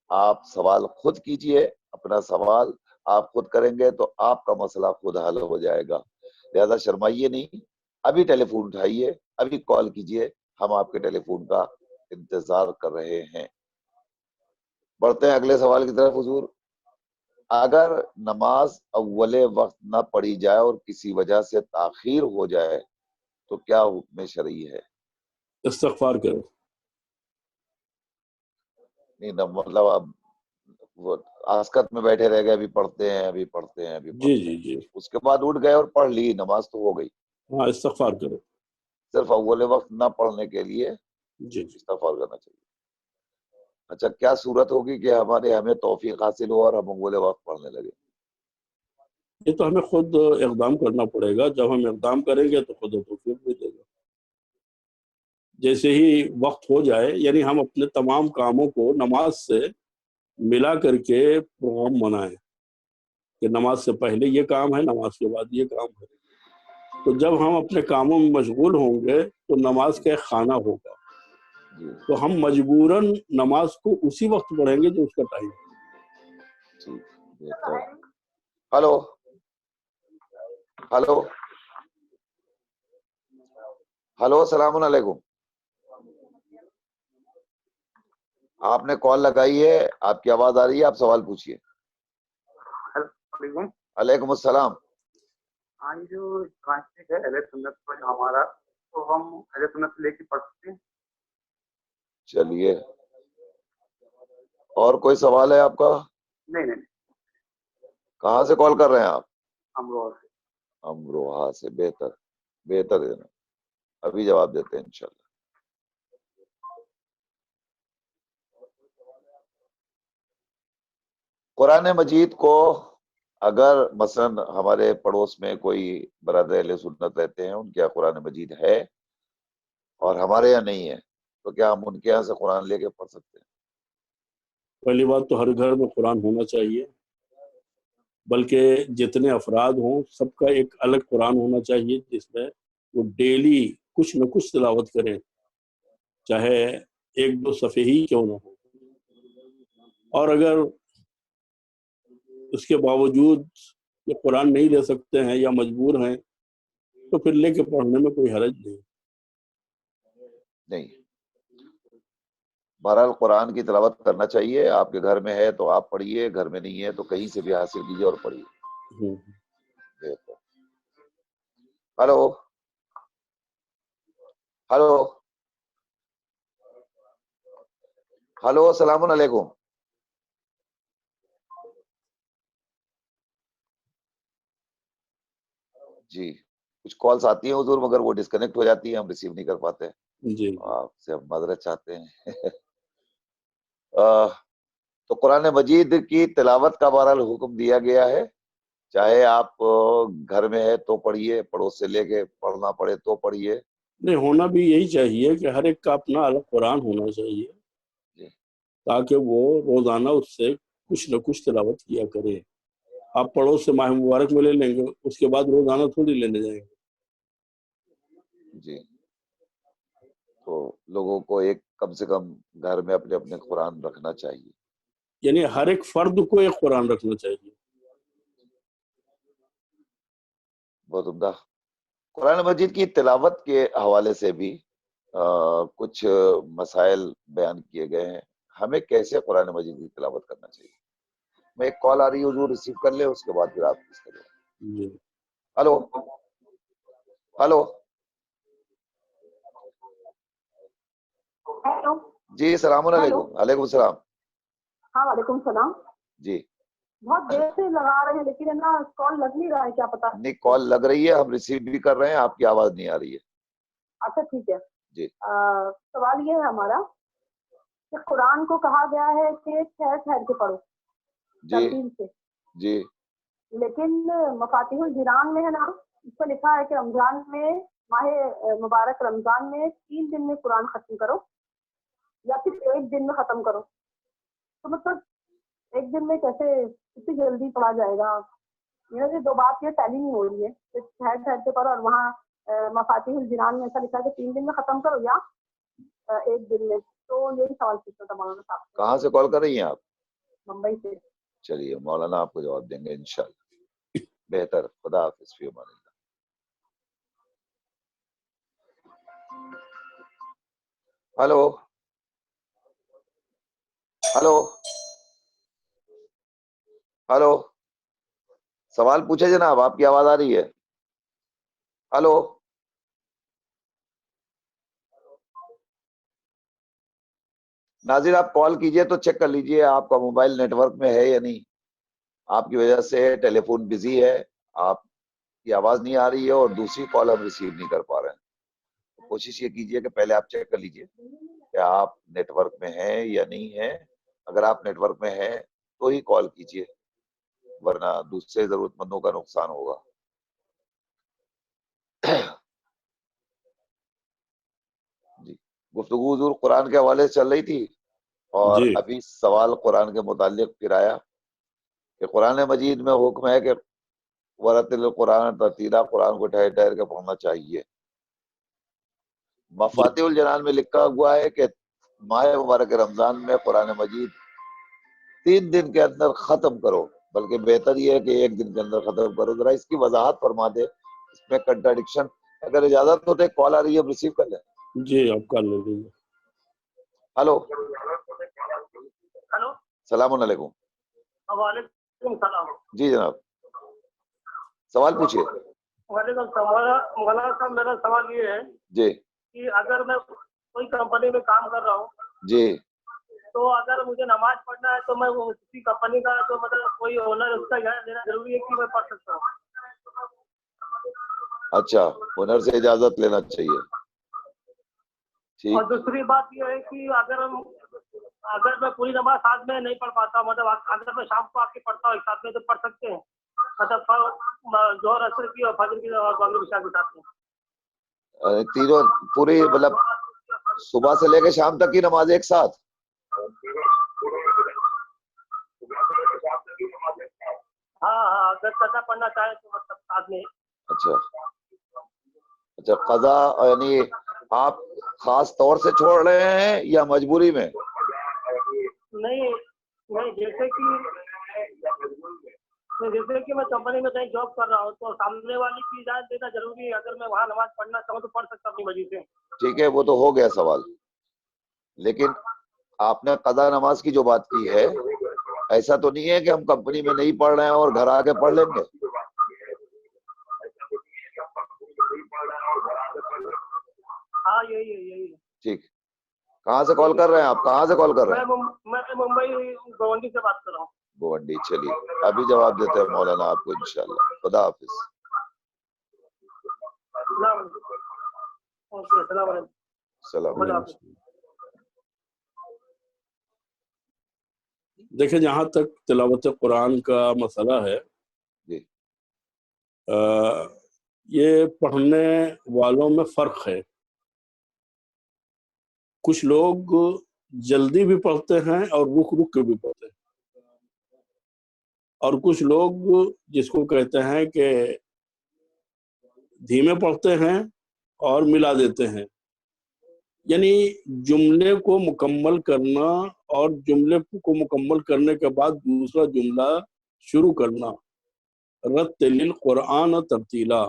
آپ سوال خود کیجئے. اپنا سوال آپ خود کریں گے تو آپ کا مسئلہ خود حل ہو جائے گا. لہذا شرمائیے نہیں. ابھی ٹیلی فون اٹھائیے، ابھی کال کیجئے. ہم آپ کے ٹیلی فون کا انتظار کر رہے ہیں. بڑھتے ہیں اگلے سوال کی طرف حضور. اگر نماز اول وقت نہ پڑھی جائے اور کسی وجہ سے تاخیر ہو جائے تو کیا حکم شرعی ہے؟ استغفار کرو. نہیں، مطلب اب وہ آسکت میں بیٹھے رہ گئے، ابھی پڑھتے ہیں، ابھی پڑھتے ہیں، ابھی جی پڑھتے جی ہیں، جی اس کے بعد اٹھ گئے اور پڑھ لی، نماز تو ہو گئی. ہاں، استغفار کرو. صرف اول وقت نہ پڑھنے کے لیے جی جی. استغفار کرنا چاہیے. اچھا، کیا صورت ہوگی کہ ہمیں توفیق حاصل ہو اور ہم اول وقت پڑھنے لگے؟ یہ تو ہمیں خود اقدام کرنا پڑے گا. جب ہم اقدام کریں گے تو خود توفیق بھی دے گا. جیسے ہی وقت ہو جائے، یعنی ہم اپنے تمام کاموں کو نماز سے ملا کر کے پروگرام بنائیں کہ نماز سے پہلے یہ کام ہے، نماز کے بعد یہ کام ہے. تو جب ہم اپنے کاموں میں مشغول ہوں گے تو نماز کا ایک خانہ ہوگا، تو ہم مجبوراً نماز کو اسی وقت پڑھیں گے جو اس کا ٹائم ہے. ہلو ہلو ہلو، السلام علیکم. آپ نے کال لگائی ہے، آپ کی آواز آ رہی ہے، آپ سوال پوچھیے. علیکم السلام. ہاں، جو کانسیپٹ ہے اہل سنت پر ہمارا، تو ہم اہل سنت سے لے کے پڑھ سکتے ہیں؟ چلیے، اور کوئی سوال ہے آپ کا؟ نہیں. کہاں سے کال کر رہے ہیں آپ؟ امروہہ سے. امروہہ سے. بہتر ہے نا. ابھی جواب دیتے ہیں انشاءاللہ. قرآن مجید کو اگر مثلا ہمارے پڑوس میں کوئی برادر اہل سنت رہتے ہیں، ان کے یہاں قرآن مجید ہے اور ہمارے یہاں نہیں ہے، تو کیا ہم ان کے یہاں سے قرآن لے کے پڑھ سکتے ہیں؟ پہلی بات تو ہر گھر میں قرآن ہونا چاہیے، بلکہ جتنے افراد ہوں سب کا ایک الگ قرآن ہونا چاہیے جس میں وہ ڈیلی کچھ نہ کچھ تلاوت کریں، چاہے ایک دو صفحے ہی کیوں نہ ہو. اور اگر اس کے باوجود یہ قرآن نہیں لے سکتے ہیں یا مجبور ہیں تو پھر لے کے پڑھنے میں کوئی حرج نہیں. بہرحال قرآن کی تلاوت کرنا چاہیے. آپ کے گھر میں ہے تو آپ پڑھیے، گھر میں نہیں ہے تو کہیں سے بھی حاصل کیجیے اور پڑھیے. ہلو ہلو ہلو، السلام علیکم. جی، کچھ کالس آتی ہیں حضور مگر وہ ڈسکنیکٹ ہو جاتی ہیں، ہم ریسیو نہیں کر پاتے. جی. آپ سے ہم معذرت چاہتے ہیں. تو قرآن مجید کی تلاوت کا بہرحال حکم دیا گیا ہے، چاہے آپ گھر میں ہے تو پڑھیے، پڑوس سے لے کے پڑھنا پڑے تو پڑھیے. نہیں، ہونا بھی یہی چاہیے کہ ہر ایک کا اپنا الگ قرآن ہونا چاہیے جی. تاکہ وہ روزانہ اس سے کچھ نہ کچھ تلاوت کیا کرے. آپ پڑوس سے ماہ مبارک میں لے لیں گے، اس کے بعد روزانہ تھوڑی لینے جائیں گے. جی. تو لوگوں کو ایک کم سے کم گھر میں اپنے اپنے قرآن رکھنا چاہیے. یعنی ہر ایک فرد کو ایک قرآن رکھنا چاہیے. بہت عمدہ. قرآن مجید کی تلاوت کے حوالے سے بھی کچھ مسائل بیان کیے گئے ہیں. ہمیں کیسے قرآن مجید کی تلاوت کرنا چاہیے؟ میں ایک کال آ رہی ہے، حضور ریسیو کر لیں، اس کے بعد پھر آپ کس کریں. جی. Hello hello. جی السلام علیکم. وعلیکم السلام. ہاں وعلیکم السلام. جی بہت دیر سے لگا رہے ہیں لیکن ہے نا کال لگ نہیں رہا ہے، کیا پتا. نہیں، کال لگ رہی ہے، ہم ریسیو بھی کر رہے ہیں، آپ کی آواز نہیں آ رہی ہے. اچھا ٹھیک ہے. جی. سوال یہ ہے ہمارا کہ قرآن کو کہا گیا ہے کہ ٹھہر ٹھہر کے پڑھو ترتیب سے. جی. لیکن مفاتیح الجنان میں ہے نا، اس پر لکھا ہے کہ رمضان میں، ماہ مبارک رمضان میں 3 دن میں قرآن ختم کرو یا پھر 1 دن میں ختم کرو. تو مطلب 1 دن میں کیسے اتنی جلدی پڑھا جائے گا؟ یہ 2 بات یہ ٹیلی نہیں ہو رہی ہے کہ ٹھہر ٹھہر کے پڑھو، اور وہاں مفاتیح الجنان میں ایسا لکھا ہے کہ 3 دن میں ختم کرو یا 1 دن میں. تو یہی سوال پوچھنا تھا مولانا صاحب. کہاں سے کال کر رہی ہیں آپ؟ ممبئی سے. چلیے مولانا آپ کو جواب دیں گے انشاءاللہ. بہتر. خدا حافظ. فی Aman Ullah. Hello hello hello. سوال پوچھے جناب، آپ کی آواز آ رہی ہے. ہلو. ناظر آپ کال کیجئے تو چیک کر لیجئے آپ کا موبائل نیٹ ورک میں ہے یا نہیں. آپ کی وجہ سے ٹیلی فون بزی ہے، آپ کی آواز نہیں آ رہی ہے اور دوسری کال ہم ریسیو نہیں کر پا رہے ہیں. کوشش یہ کیجئے کہ پہلے آپ چیک کر لیجئے کہ آپ نیٹ ورک میں ہیں یا نہیں ہیں. اگر آپ نیٹ ورک میں ہیں تو ہی کال کیجئے، ورنہ دوسرے ضرورت مندوں کا نقصان ہوگا. جی. گفتگو حضور قرآن کے حوالے سے چل رہی تھی، اور جی. ابھی سوال قرآن کے متعلق پھر آیا کہ قرآن مجید میں حکم ہے کہ ورتل القرآن ترتیلا، قرآن کو ٹھہر ٹھہر کے پڑھنا چاہیے. مفاتیح الجنان میں لکھا ہوا ہے کہ ماہ مبارک رمضان میں قرآن مجید 3 دن کے اندر ختم کرو، بلکہ بہتر یہ ہے کہ 1 دن کے اندر ختم کرو. ذرا اس کی وضاحت فرما دے، اس میں کنٹراڈکشن. اگر اجازت ہو تو کال آ رہی ہے، ریسیو کر لیں. جی آپ کر لیں گے. ہلو. ہلو. السلام علیکم. وعلیکم السلام. جی جناب، سوال پوچھیے. وعلیکم السلام. مولانا صاحب میرا سوال یہ ہے جی کہ اگر میں کوئی کمپنی میں کام کر رہا ہوں، جی تو اگر مجھے نماز پڑھنا ہے تو میں اسی کمپنی کا جو مطلب کوئی اونر اس کا اجازت لینا ضروری ہے کہ میں پڑھ سکتا ہوں؟ اچھا، اونر سے اجازت لینا چاہیے. اور دوسری بات یہ ہے کہ اگر میں پوری نماز ساتھ میں نہیں پڑھ پاتا، مطلب اگر میں شام کو آ کے پڑھتا ہوں ایک ساتھ میں، تو پڑھ سکتے ہیں؟ مطلب ظہر عصر کی اور فجر کی اور مغرب عشاء کے ساتھ میں تینوں پوری، مطلب صبح سے لے کے شام تک کی نماز ایک ساتھ؟ ہاں اگر قضا پڑھنا چاہے تو مطلب ساتھ میں. اچھا قضا یعنی آپ خاص طور سے چھوڑ رہے ہیں یا مجبوری میں؟ نہیں، جیسے کہ میں کمپنی میں کہیں جاب کر رہا ہوں تو سامنے والی کی اجازت دینا ضروری ہے. اگر میں وہاں نماز پڑھنا چاہوں تو پڑھ سکتا اپنی مرضی سے. ٹھیک ہے، وہ تو ہو گیا سوال. لیکن آپ نے قضا نماز کی جو بات کی ہے، ایسا تو نہیں ہے کہ ہم کمپنی میں نہیں پڑھ رہے ہیں اور گھر آ کے پڑھ لیں گے؟ ہاں یہی. ٹھیک. کہاں سے کال کر رہے ہیں آپ؟ کہاں سے کال کر رہے ہیں؟ میں ممبئی گوونڈی سے بات کر رہا ہوں. گوونڈی. چلیے ابھی جواب دیتے ہیں مولانا آپ کو انشاءاللہ. خدا حافظ. السلام علیکم. دیکھیں جہاں تک تلاوت قرآن کا مسئلہ ہے، جی یہ پڑھنے والوں میں فرق ہے. کچھ لوگ جلدی بھی پڑھتے ہیں اور رک رک کے بھی پڑھتے ہیں، اور کچھ لوگ جس کو کہتے ہیں کہ دھیمے پڑھتے ہیں اور ملا دیتے ہیں. یعنی جملے کو مکمل کرنا اور جملے کو مکمل کرنے کے بعد دوسرا جملہ شروع کرنا، رتل القرآن ترتیلا،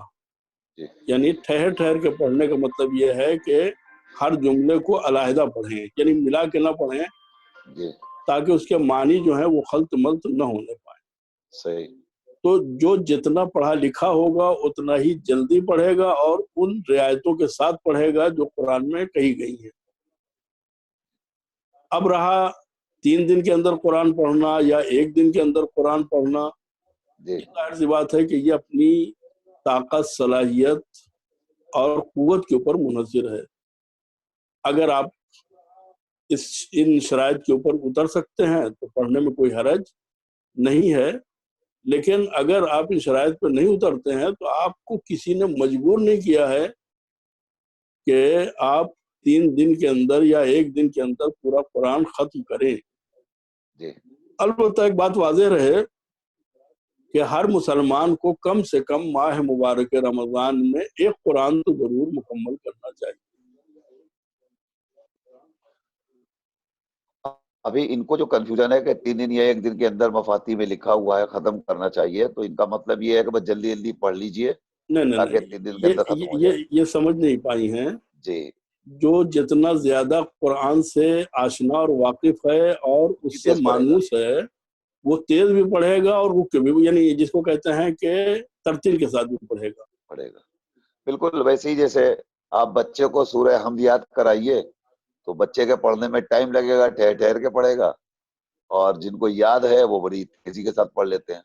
جی یعنی ٹھہر ٹھہر کے پڑھنے کا مطلب یہ ہے کہ ہر جملے کو علیحدہ پڑھیں، یعنی ملا کے نہ پڑھیں، جی تاکہ اس کے معنی جو ہے وہ خلط ملط نہ ہونے پائے. صحیح. تو جو جتنا پڑھا لکھا ہوگا اتنا ہی جلدی پڑھے گا اور ان رعایتوں کے ساتھ پڑھے گا جو قرآن میں کہی گئی ہیں. اب رہا 3 دن کے اندر قرآن پڑھنا یا 1 دن کے اندر قرآن پڑھنا، جی یہ ظاہر سی بات ہے کہ یہ اپنی طاقت، صلاحیت اور قوت کے اوپر منحصر ہے. اگر آپ ان شرائط کے اوپر اتر سکتے ہیں تو پڑھنے میں کوئی حرج نہیں ہے، لیکن اگر آپ ان شرائط پہ نہیں اترتے ہیں تو آپ کو کسی نے مجبور نہیں کیا ہے کہ آپ 3 دن کے اندر یا 1 دن کے اندر پورا قرآن ختم کریں. جی البتہ ایک بات واضح رہے کہ ہر مسلمان کو کم سے کم ماہ مبارک رمضان میں 1 قرآن تو ضرور مکمل کرنا چاہیے. ابھی ان کو جو کنفیوژن ہے کہ 3 دن یا 1 دن کے اندر مفاتی میں لکھا ہوا ہے ختم کرنا چاہیے، تو ان کا مطلب یہ ہے کہ بس جلدی جلدی پڑھ لیجئے تاکہ نہیں 3 دن کے اندر ختم ہو جائے. یہ سمجھ نہیں پائی ہیں. جی جو جتنا زیادہ قرآن سے آشنا اور واقف ہے اور اس سے تیز پڑھے گا. مانوس ہے، وہ تیز بھی پڑھے گا اور رک کے بھی، یعنی جس کو کہتے ہیں کہ ترتیل کے ساتھ بھی پڑھے گا. پڑھے گا بالکل ویسے ہی جیسے آپ بچے کو سورہ حمد یاد کرائیے تو بچے کے پڑھنے میں ٹائم لگے گا، ٹھہر ٹھہر کے پڑھے گا، اور جن کو یاد ہے وہ بڑی تیزی کے ساتھ پڑھ لیتے ہیں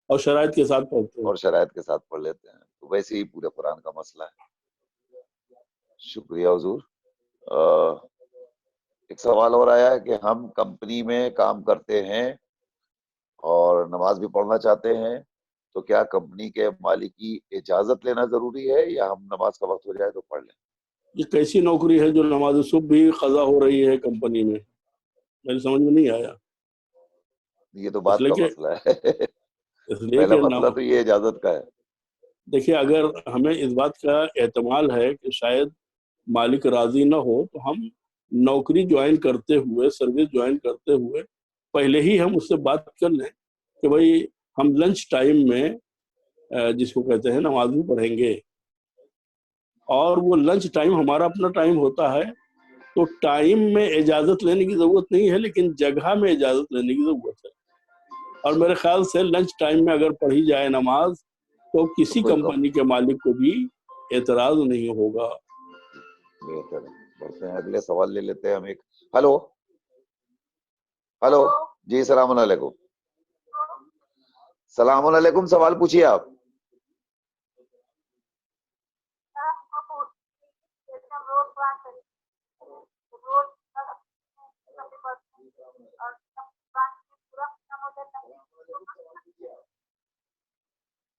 اور شرائط کے ساتھ پڑھتے ہیں. اور شرائط کے ساتھ پڑھ لیتے ہیں. تو ویسے ہی پورے قرآن کا مسئلہ ہے. شکریہ حضور. ایک سوال اور آیا ہے کہ ہم کمپنی میں کام کرتے ہیں اور نماز بھی پڑھنا چاہتے ہیں، تو کیا کمپنی کے مالک کی اجازت لینا ضروری ہے یا ہم نماز کا وقت ہو جائے تو پڑھ لیں؟ یہ کیسی نوکری ہے جو نماز صبح بھی قضا ہو رہی ہے کمپنی میں؟ میری سمجھ میں نہیں آیا. یہ تو اس بات لیے کا کہ مسئلہ ہے. اس لیے پہلا کہ مسئلہ تو یہ اجازت کا ہے. دیکھیے، اگر ہمیں اس بات کا احتمال ہے کہ شاید مالک راضی نہ ہو تو ہم نوکری جوائن کرتے ہوئے، سروس جوائن کرتے ہوئے پہلے ہی ہم اس سے بات کر لیں کہ بھائی ہم لنچ ٹائم میں جس کو کہتے ہیں نماز بھی پڑھیں گے، اور وہ لنچ ٹائم ہمارا اپنا ٹائم ہوتا ہے. تو ٹائم میں اجازت لینے کی ضرورت نہیں ہے، لیکن جگہ میں اجازت لینے کی ضرورت ہے. اور میرے خیال سے لنچ ٹائم میں اگر پڑھی جائے نماز تو کسی کمپنی کے مالک کو بھی اعتراض نہیں ہوگا. بہتر ہے. بڑھتے ہیں اگلے سوال لے لیتے ہیں ہم ایک. ہلو ہلو جی السلام علیکم. السلام علیکم، سوال پوچھیے آپ.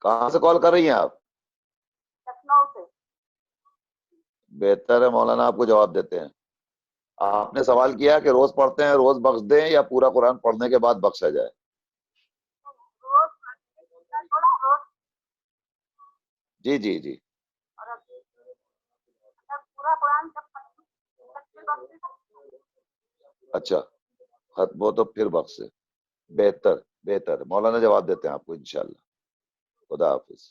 کہاں سے کال کر رہی ہیں آپ؟ لکھنؤ سے. بہتر ہے مولانا آپ کو جواب دیتے ہیں. آپ نے سوال کیا کہ روز پڑھتے ہیں روز بخش دیں یا پورا قرآن پڑھنے کے بعد بخشا جائے؟ جی جی جی اچھا ختم ہو تو پھر بخش سے. بہتر بہتر. مولانا جواب دیتے ہیں آپ کو انشاءاللہ. خدا حافظ.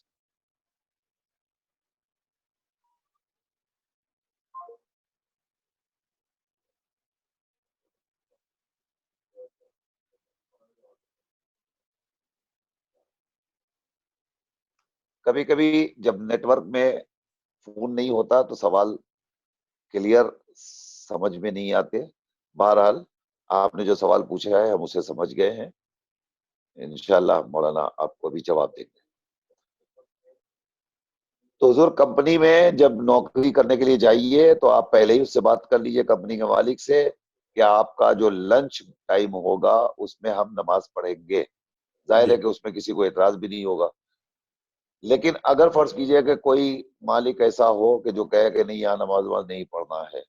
کبھی کبھی جب نیٹ ورک میں فون نہیں ہوتا تو سوال کلیئر سمجھ میں نہیں آتے. بہرحال آپ نے جو سوال پوچھا ہے ہم اسے سمجھ گئے ہیں. انشاءاللہ مولانا آپ کو بھی جواب دیں گے. تو حضور کمپنی میں جب نوکری کرنے کے لیے جائیے تو آپ پہلے ہی اس سے بات کر لیجئے کمپنی کے مالک سے کہ آپ کا جو لنچ ٹائم ہوگا اس میں ہم نماز پڑھیں گے، ظاہر ہے کہ اس میں کسی کو اعتراض بھی نہیں ہوگا. لیکن اگر فرض کیجئے کہ کوئی مالک ایسا ہو کہ جو کہے کہ نہیں یہاں نماز نہیں پڑھنا ہے،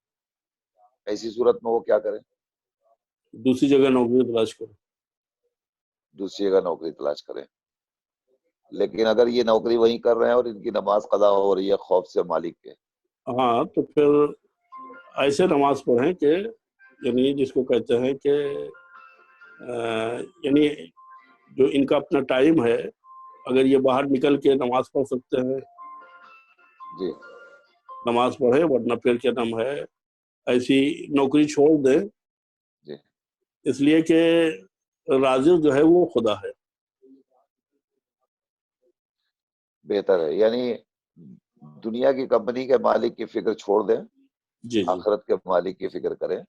ایسی صورت میں وہ کیا کریں؟ دوسری جگہ نوکری تلاش کریں. دوسری جگہ نوکری تلاش کریں. لیکن اگر یہ نوکری وہیں کر رہے ہیں اور ان کی نماز قضا ہو رہی ہے خوف سے مالک کے، ہاں تو پھر ایسے نماز پڑھیں کہ یعنی جس کو کہتے ہیں کہ یعنی جو ان کا اپنا ٹائم ہے، اگر یہ باہر نکل کے نماز پڑھ سکتے ہیں جی نماز پڑھے، ورنہ پھر کیا نام ہے ایسی نوکری چھوڑ دیں، جی اس لیے کہ رازق جو ہے وہ خدا ہے. بہتر ہے. یعنی دنیا کی کمپنی کے مالک کی فکر چھوڑ دیں، جی جی، آخرت کے مالک کی فکر کریں.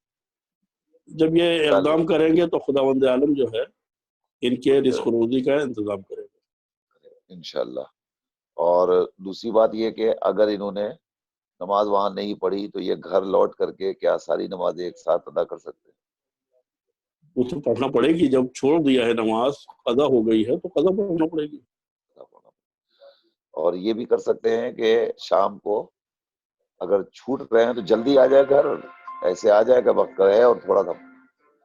جب یہ اقدام کریں گے تو خداوند عالم جو ہے ان کے رزق روزی کا انتظام کرے گا انشاءاللہ. اور دوسری بات یہ کہ اگر انہوں نے نماز وہاں نہیں پڑھی تو یہ گھر لوٹ کر کے کیا ساری نمازیں ایک ساتھ ادا کر سکتے ہیں؟ وہ تو پڑھنا پڑے گی. جب چھوڑ دیا ہے نماز، قضا ہو گئی ہے تو قضا پڑھنا پڑے گی. اور یہ بھی کر سکتے ہیں کہ شام کو اگر چھوٹ رہے ہیں تو جلدی آ جائے گھر، ایسے آ جائے کہ وقت رہے اور تھوڑا سا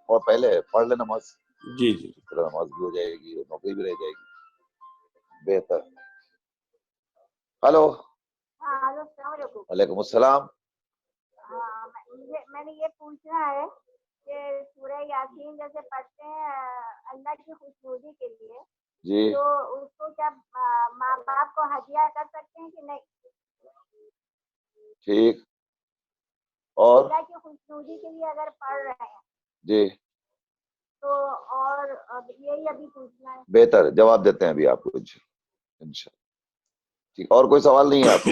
اور پہلے پڑھ لے نماز. جی جی، نماز بھی ہو جائے گی اور نوکری بھی رہ جائے گی. بہتر. ہلو. السلام علیکم. وعلیکم السلام. میں نے یہ پوچھنا ہے کہ سورہ یاسین جیسے پڑھتے ہیں اللہ کی خوشنودی کے لیے، جی تو اس کو کیا ماں باپ کو ہدیہ کر سکتے ہیں کہ نہیں؟ ٹھیک. اور اللہ کی خوشنودی کے لیے اگر پڑھ رہے ہیں جی تو، اور یہی ابھی پوچھنا ہے. بہتر، جواب دیتے ہیں ابھی آپ کو انشاءاللہ. ٹھیک. اور کوئی سوال نہیں ہے آپ کا؟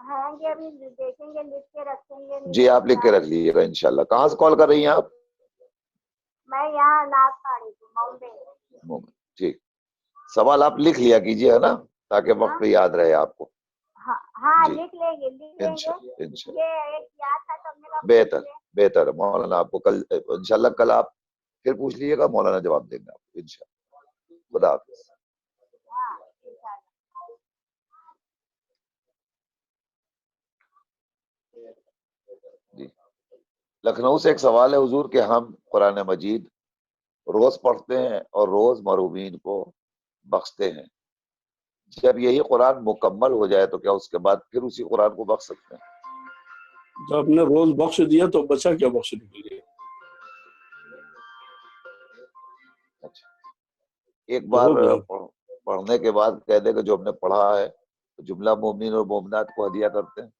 ہیں گے ابھی دیکھیں گے، لکھ کے رکھیں گے. جی آپ لکھ کے رکھ لیجیے گا انشاءاللہ. کہاں سے کال کر رہی ہیں آپ؟ میں یہاں ناز پاڑی ہوں، ماؤنٹین. ٹھیک. سوال آپ لکھ لیا کیجیے، ہے نا، تاکہ وقت پہ یاد رہے آپ کو. ہاں جی لکھ لیں گے انشاءاللہ. یہ ایک یاد تھا کرنے کا. بہتر بہتر. مولانا آپ کو کل انشاءاللہ کل آپ پھر پوچھ لیجیے گا، مولانا جواب دیں گے آپ کو انشاءاللہ. خدا حافظ. ہاں انشاءاللہ. جی لکھنؤ سے ایک سوال ہے حضور کہ ہم قرآن مجید روز پڑھتے ہیں اور روز محرومین کو بخشتے ہیں، جب یہی قرآن مکمل ہو جائے تو کیا اس کے بعد پھر اسی قرآن کو بخش سکتے ہیں؟ جب آپ نے روز بخش دیا تو بچا کیا بخشنے کے لیے؟ اچھا، ایک بار پڑھنے کے بعد کہہ دے کہ جو ہم نے پڑھا ہے جملہ مومنین اور مومنات کو ہدیہ کرتے ہیں.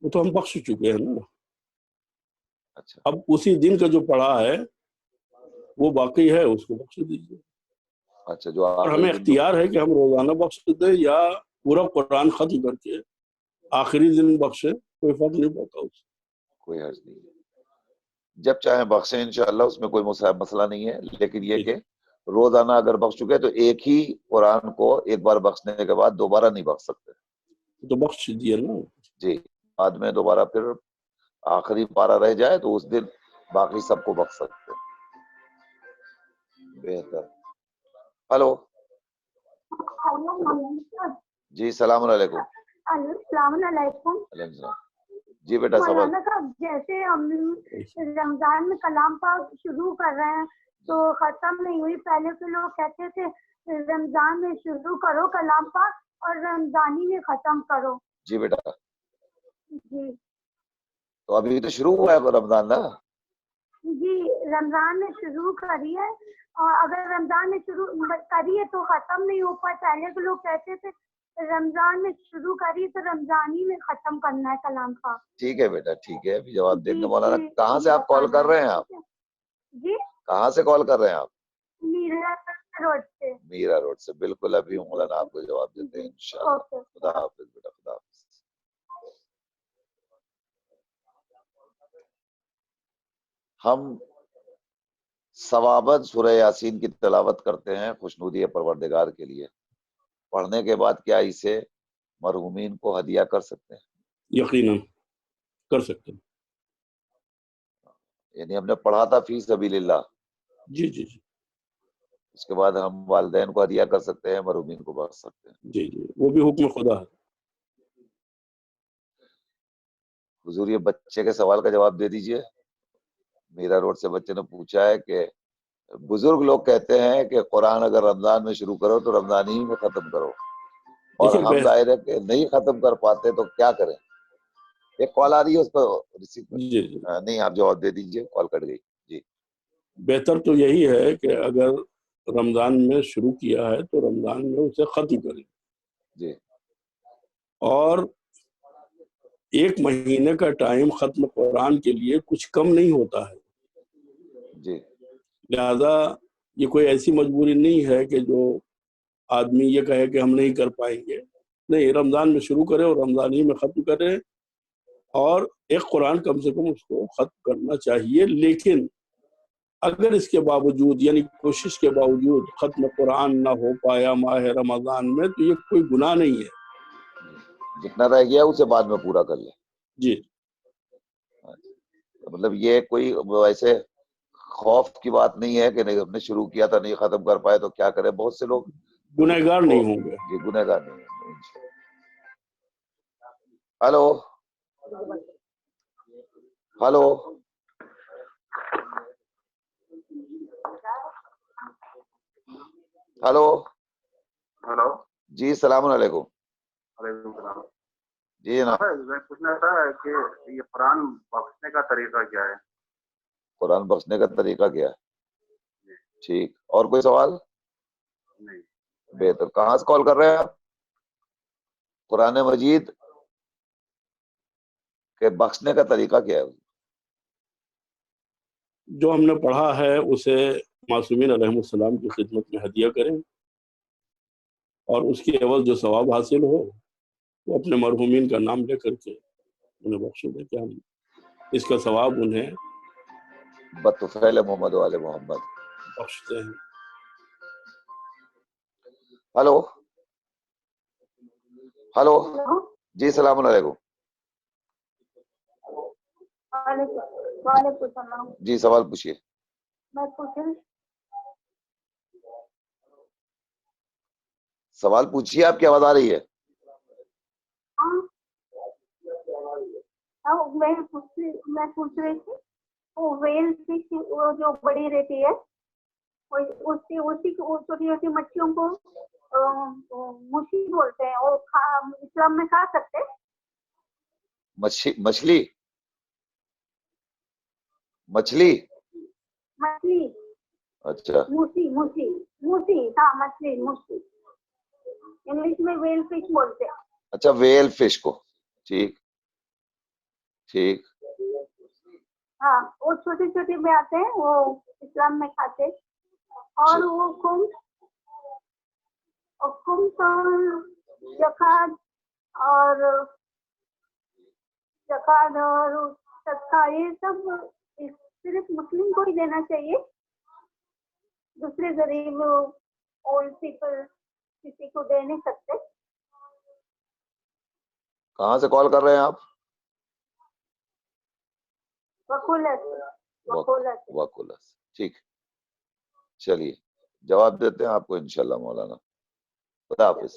وہ تو ہم بخش چکے ہیں نا. اچھا اب اسی دن کا جو پڑھا ہے وہ باقی ہے، اس کو بخش دیجیے. اچھا جو اور آخری ہمیں دن جو اختیار ہے کہ ہم روزانہ بخش دیں یا پورا قرآن ختم کر کے آخری دن بخشے، کوئی فرق نہیں پڑتا اس سے. کوئی حرج نہیں ہے، جب چاہیں بخشیں انشاءاللہ، اس میں کوئی مسئلہ نہیں ہے. لیکن یہ کہ روزانہ اگر بخش چکے تو ایک ہی قرآن کو ایک بار بخشنے کے بعد دوبارہ نہیں بخش سکتے. تو بخش دیے نا. جی بعد میں دوبارہ پھر آخری پارہ رہ جائے تو اس دن باقی سب کو بخش سکتے. بہتر. ہلو. جی السلام علیکم. السلام علیکم. جی بیٹا سوال. مولانا صاحب جیسے ہم رمضان میں کلام پاک شروع کر رہے ہیں تو ختم نہیں ہوئی، پہلے تو لوگ کہتے تھے رمضان میں شروع کرو کلام پاک اور رمضانی میں ختم کرو. جی بیٹا. جی تو ابھی تو شروع ہوا ہے رمضان نا. جی رمضان میں شروع کری ہے، اور اگر رمضان میں شروع کری ہے تو ختم نہیں ہو پائے. پہلے تو لوگ کہتے تھے رمضان میں شروع کری تو رمضانی میں ختم کرنا ہے کلام پاک. ٹھیک ہے بیٹا ٹھیک ہے، ابھی جواب دیں گے. جی مولانا جی کہاں سے آپ کال کر رہے ہیں؟ آپ جی کہاں سے کال کر رہے ہیں آپ؟ میرا روڈ سے. میرا روڈ سے. بالکل ابھی مولانا آپ کو جواب دیتے ہیں انشاءاللہ. خدا حافظ بیٹا. خدا حافظ. ہم ثوابت سورہ یاسین کی تلاوت کرتے ہیں خوشنودی پروردگار کے لیے. پڑھنے کے بعد کیا اسے مرحومین کو ہدیہ کر سکتے ہیں؟ یقیناً کر سکتے ہیں. یعنی ہم نے پڑھا تھا فی سبیل اللہ، جی جی جی اس کے بعد ہم والدین کو ہدیہ کر سکتے ہیں، مرحومین کو بخش سکتے ہیں. جی جی، وہ بھی حکم خدا ہے. حضور یہ بچے کے سوال کا جواب دے دیجئے. میرا روڈ سے بچے نے پوچھا ہے کہ بزرگ لوگ کہتے ہیں کہ قرآن اگر رمضان میں شروع کرو تو رمضان ہی میں ختم کرو، اور دیکھیے ہم ظاہر ہے کہ نہیں ختم کر پاتے تو کیا کریں؟ ایک کال آ رہی ہے، اس کو ریسیو کر. جی جی، نہیں آپ جواب دے دیجئے، کال کٹ گئی. جی بہتر تو یہی ہے کہ اگر رمضان میں شروع کیا ہے تو رمضان میں اسے ختم کریں. جی اور ایک مہینے کا ٹائم ختم قرآن کے لیے کچھ کم نہیں ہوتا ہے. جی لہذا یہ کوئی ایسی مجبوری نہیں ہے کہ جو آدمی یہ کہے کہ ہم نہیں کر پائیں گے. نہیں، رمضان میں شروع کرے اور رمضان ہی میں ختم کرے، اور ایک قرآن کم سے کم اس کو ختم کرنا چاہیے. لیکن اگر اس کے باوجود، یعنی کوشش کے باوجود ختم قرآن نہ ہو پایا ماہ رمضان میں، تو یہ کوئی گناہ نہیں ہے. جتنا رہ گیا اسے بعد میں پورا کر لیں. جی، مطلب یہ کوئی ویسے خوف کی بات نہیں ہے کہ نہیں ہم نے شروع کیا تھا نہیں ختم کر پائے تو کیا کریں. بہت سے لوگ گنہگار نہیں ہوں گے. جی گنہگار نہیں ہیں. ہلو ہلو ہلو ہلو، جی السلام علیکم. وعلیکم السلام. جی جناب. میں پوچھنا تھا کہ یہ قرآن بخشنے کا طریقہ کیا ہے؟ قرآن بخشنے کا طریقہ کیا ہے؟ ٹھیک، اور کوئی سوال؟ نہیں. بہتر. کہاں سے کال کر رہے ہیں آپ؟ قرآن مجید کے بخشنے کا طریقہ کیا ہے؟ جو ہم نے پڑھا ہے اسے معصومین علیہ السلام کی خدمت میں ہدیہ کریں، اور اس کی عوض جو ثواب حاصل ہو وہ اپنے مرحومین کا نام لے کر کے انہیں بخش دیں کہ ہم اس کا ثواب انہیں بطفیل محمد والے محمد بخشتے ہیں. ہلو ہلو جی السلام علیکم. وعلیکم السلام. جی سوال پوچھیے. میں پوچھ رہی سوال پوچھیے، آپ کی آواز آ رہی ہے. میں پوچھ رہی تھی وہ ویل فش وہ جو بڑی رہتی ہے اسی چھوٹی چھوٹی مچھلیوں کو مچھی بولتے ہیں، وہ اسلام میں کھا سکتے؟ مچھلی مچھلی اچھا موسی ہاں مچھلی موسی، انگلش میں ویل فش بولتے ہیں. اچھا ویل فش کو. ٹھیک ٹھیک. ہاں وہ چھوٹی چھوٹی میں آتے ہیں، وہ اسلام میں کھاتے. اور وہ زکات اور صدقہ یہ سب صرف مسلم کو ہی دینا چاہیے، دوسرے غریب اولڈ پیپل کسی کو دے نہیں سکتے. کہاں سے کال کر رہے ہیں آپ؟ وکولہ. ٹھیک، چلیے جواب دیتے ہیں آپ کو انشاءاللہ مولانا. خدا حافظ.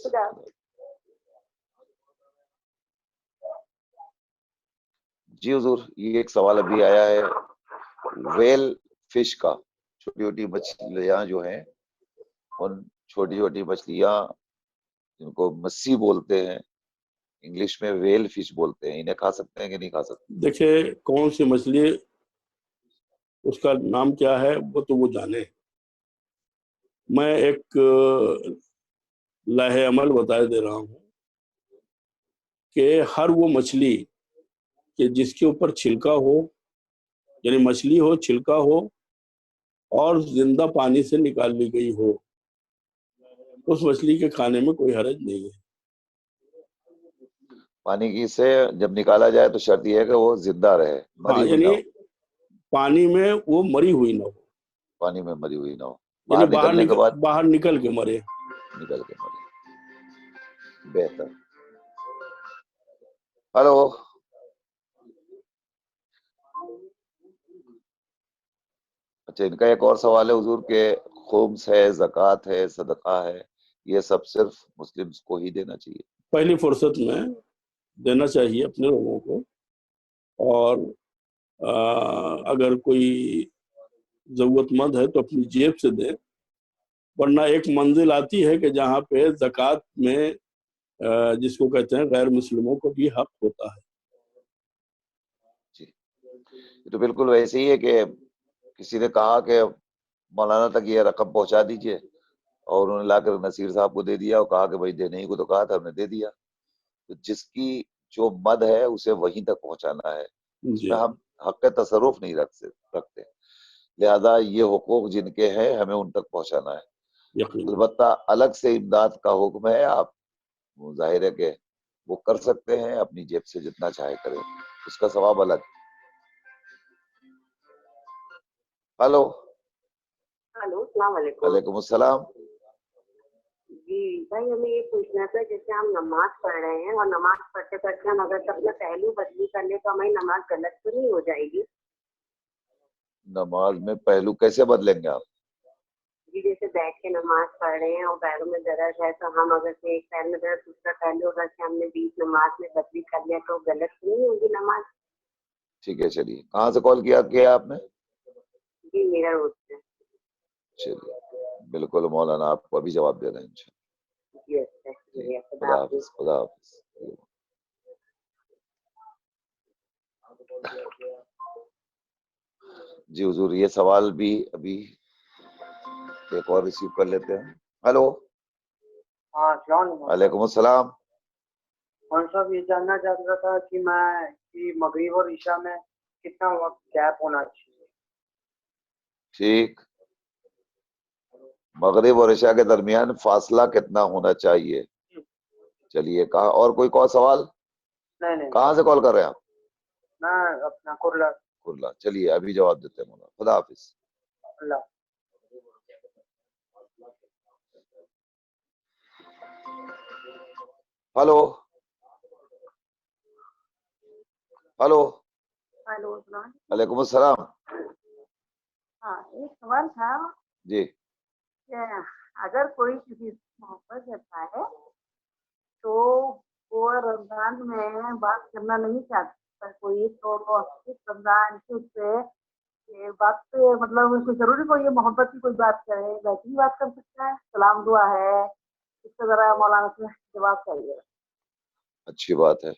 جی حضور، یہ ایک سوال ابھی آیا ہے ویل فش کا. چھوٹی چھوٹی مچھلیاں جو ہیں، ان چھوٹی چھوٹی مچھلیاں جن کو مسی بولتے ہیں، انگلش میں ویل فش بولتے ہیں، انہیں کھا سکتے ہیں کہ نہیں کھا سکتے؟ دیکھیں کون سی مچھلی اس کا نام کیا ہے وہ تو وہ جانے. میں ایک لائحہ عمل بتا دے رہا ہوں کہ ہر وہ مچھلی کہ جس کے اوپر چھلکا ہو، یعنی مچھلی ہو، چھلکا ہو اور زندہ پانی سے نکال لی گئی ہو، اس مچھلی کے کھانے میں کوئی حرج نہیں ہے. پانی کی سے جب نکالا جائے تو شرط یہ ہے کہ وہ زندہ رہے، مری ہوئی نہ یعنی ہو. پانی میں وہ مری ہوئی نہ ہو، پانی میں مری ہوئی نہ ہو، یعنی باہر نکلنے کے بعد باہر نکل کے مرے. نکل کے مرے. بہتر. ہلو، اچھا ان کا ایک اور سوال ہے حضور کہ خمس ہے، زکوٰۃ ہے، صدقہ ہے، یہ سب صرف مسلمز کو ہی دینا چاہیے؟ پہلی فرصت میں دینا چاہیے اپنے لوگوں کو، اور اگر کوئی ضرورت مند ہے تو اپنی جیب سے دیں، ورنہ ایک منزل آتی ہے کہ جہاں پہ زکوٰۃ میں جس کو کہتے ہیں غیر مسلموں کو بھی حق ہوتا ہے۔ جی، یہ تو بالکل ویسے ہی ہے کہ کسی نے کہا کہ مولانا تک یہ رقم پہنچا دیجئے، اور انہوں نے لا کر نصیر صاحب کو دے دیا اور کہا کہ بھائی دینے ہی کو تو کہا تھا، ہم نے دے دیا۔ تو جس کی جو مد ہے اسے وہیں تک پہنچانا ہے، اس جی میں ہم حق تصرف نہیں رکھتے، لہذا یہ حقوق جن کے ہیں ہمیں ان تک پہنچانا ہے۔ یقین۔ البتہ الگ سے امداد کا حکم ہے، آپ ظاہر ہے کہ وہ کر سکتے ہیں، اپنی جیب سے جتنا چاہے کریں، اس کا ثواب الگ۔ ہلو، ہلو، السلام علیکم۔ وعلیکم السلام۔ جی بھائی، ہمیں یہ پوچھنا تھا، جیسے ہم نماز پڑھ رہے ہیں اور نماز پڑھتے پڑھتے ہم اگر اپنا پہلو بدلی کر لیں تو ہماری نماز غلط تو نہیں ہو جائے گی؟ نماز میں پہلو کیسے بدلیں گے آپ؟ جی جیسے بیٹھ کے نماز پڑھ رہے ہیں اور پیروں میں درد ہے، تو ہم اگر سے ایک پیر میں درد دوسرا پہلو اگر سے ہم نے بیچ نماز میں بدلی کر لیا تو غلط تو نہیں ہوگی نماز؟ ٹھیک ہے، چلیے کہاں سے کال کیا آپ نے؟ جی میرا روز سے۔ چلیے بالکل، مولانا آپ کو ابھی جواب دے رہے ہیں انشاءاللہ۔ جی اچھا، شکریہ، خدا خدا حافظ۔ حافظ، خدا حافظ۔ جی حضور، یہ سوال بھی ابھی ایک اور ریسیو کر لیتے ہیں۔ ہلو، ہاں السلام علیکم۔ وعلیکم السلام۔ مولانا صاحب یہ جاننا چاہتا تھا کہ مغرب اور عشاء میں کتنا وقت گیپ ہونا چاہیے؟ ٹھیک، مغرب اور عشاء کے درمیان فاصلہ کتنا ہونا چاہیے؟ چلیے، کہاں اور کوئی سوال؟ نہیں، کہاں سے کال کر رہے ہیں آپ؟ میں اپنا کرلا۔ چلیے ابھی جواب دیتے ہیں مولانا، خدا حافظ۔ اللہ۔ ہلو، ہلو، ہیلو، السلام۔ وعلیکم السلام۔ ہاں، ایک سوال تھا جی، کہ اگر کوئی کسی سے محبت کرتا ہے تو وہ رمضان میں بات کرنا نہیں چاہتا، کوئی تو اس رمضان سے بات مطلب کوئی ضروری کوئی محبت کی کوئی بات کرے، ویسی بات کر سکتا ہے؟ سلام دعا ہے، اس کا ذرا مولانا سے جواب چاہیے۔ اچھی بات ہے،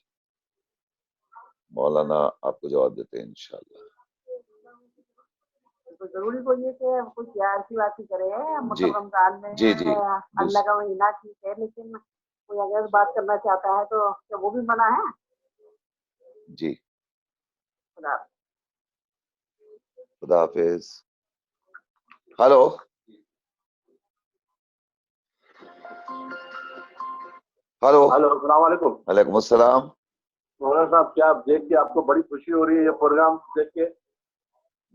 مولانا آپ کو جواب دیتے ہیں انشاءاللہ۔ تو ضروری کوئی ہے کہ کوئی پیار کی بات ہی کرے، جی مطلب رمضان میں جی جی، اللہ کا مہینہ ٹھیک ہے، لیکن کوئی اگر بات کرنا چاہتا ہے تو کیا وہ بھی منع ہے؟ جی، خدا خدا حافظ۔ ہلو، ہلو، السلام علیکم۔ وعلیکم السلام۔ مولانا صاحب، کیا آپ دیکھ کے آپ کو بڑی خوشی ہو رہی ہے یہ پروگرام دیکھ کے؟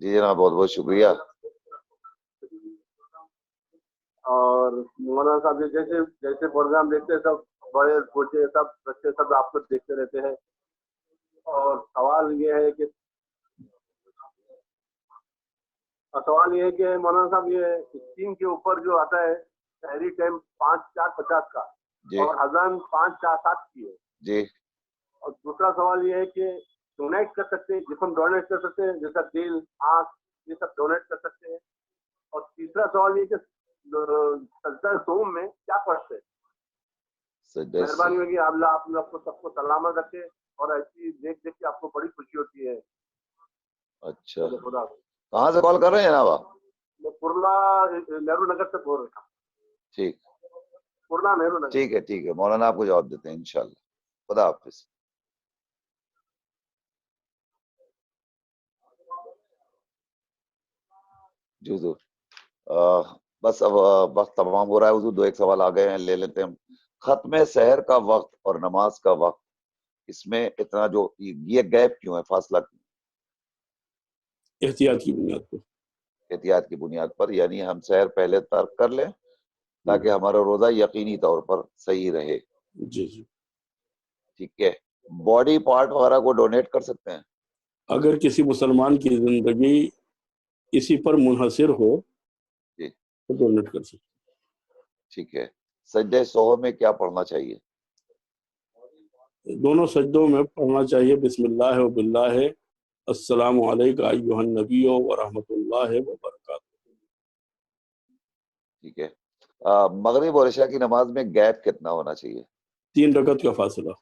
جی جناب، بہت بہت شکریہ۔ اور مولانا صاحب یہ جیسے پروگرام دیکھتے ہیں، سب بڑے چھوٹے سب بچے سب آپ کو دیکھتے رہتے ہیں، اور سوال یہ ہے کہ مولانا صاحب یہ اسکرین کے اوپر جو آتا ہے شہری ٹائم 5:50 کا، جی اور اذان 5:07 کی ہے، جی، اور دوسرا سوال یہ ہے کہ ڈونیٹ کر سکتے ہیں، جسم ڈونیٹ کر سکتے ہیں، جیسا دل، آنکھ، یہ سب ڈونیٹ کر سکتے ہیں، اور تیسرا سوال یہ کہ سجدہ صوم میں کیا پڑھتے ہیں؟ مہربانی ہوگی اللہ آپ لوگ کو سب کو سلامت رکھے، اور ایسی دیکھ کے آپ کو بڑی خوشی ہوتی ہے۔ اچھا، خدا، کہاں سے کال کر رہے ہیں جناب آپ؟ میں کرلا نہرو نگر سے بول رہا ہوں۔ ٹھیک، کرلا نہرو نگر۔ ٹھیک ہے، مولانا آپ کو جواب دیتے ہیں انشاءاللہ۔ خدا حافظ۔ جی حضور، بس اب وقت تمام ہو رہا ہے حضور، 2 سوال آ گئے ہیں، لے لیتے ہیں۔ ختم سحر کا وقت اور نماز کا وقت، اس میں اتنا جو یہ گیپ کیوں ہے، فاصلہ کیوں؟ احتیاط کی بنیاد پر۔ احتیاط کی بنیاد پر، یعنی ہم سحر پہلے ترک کر لیں تاکہ ہمارا روزہ یقینی طور پر صحیح رہے۔ جی جی، ٹھیک ہے، باڈی پارٹ وغیرہ کو ڈونیٹ کر سکتے ہیں؟ اگر کسی مسلمان کی زندگی اسی پر منحصر ہو جی تو ڈونیٹ کر سکتے. ٹھیک ہے. سجدہ سہو میں کیا پڑھنا چاہیے؟ دونوں سجدوں میں پڑھنا چاہیے بسم اللہ و باللہ السلام علیکم ایھا النبی و رحمۃ اللہ وبرکاتہ. ٹھیک ہے. مغرب اور عشاء کی نماز میں گیپ کتنا ہونا چاہیے؟ 3 رکعت کا فاصلہ.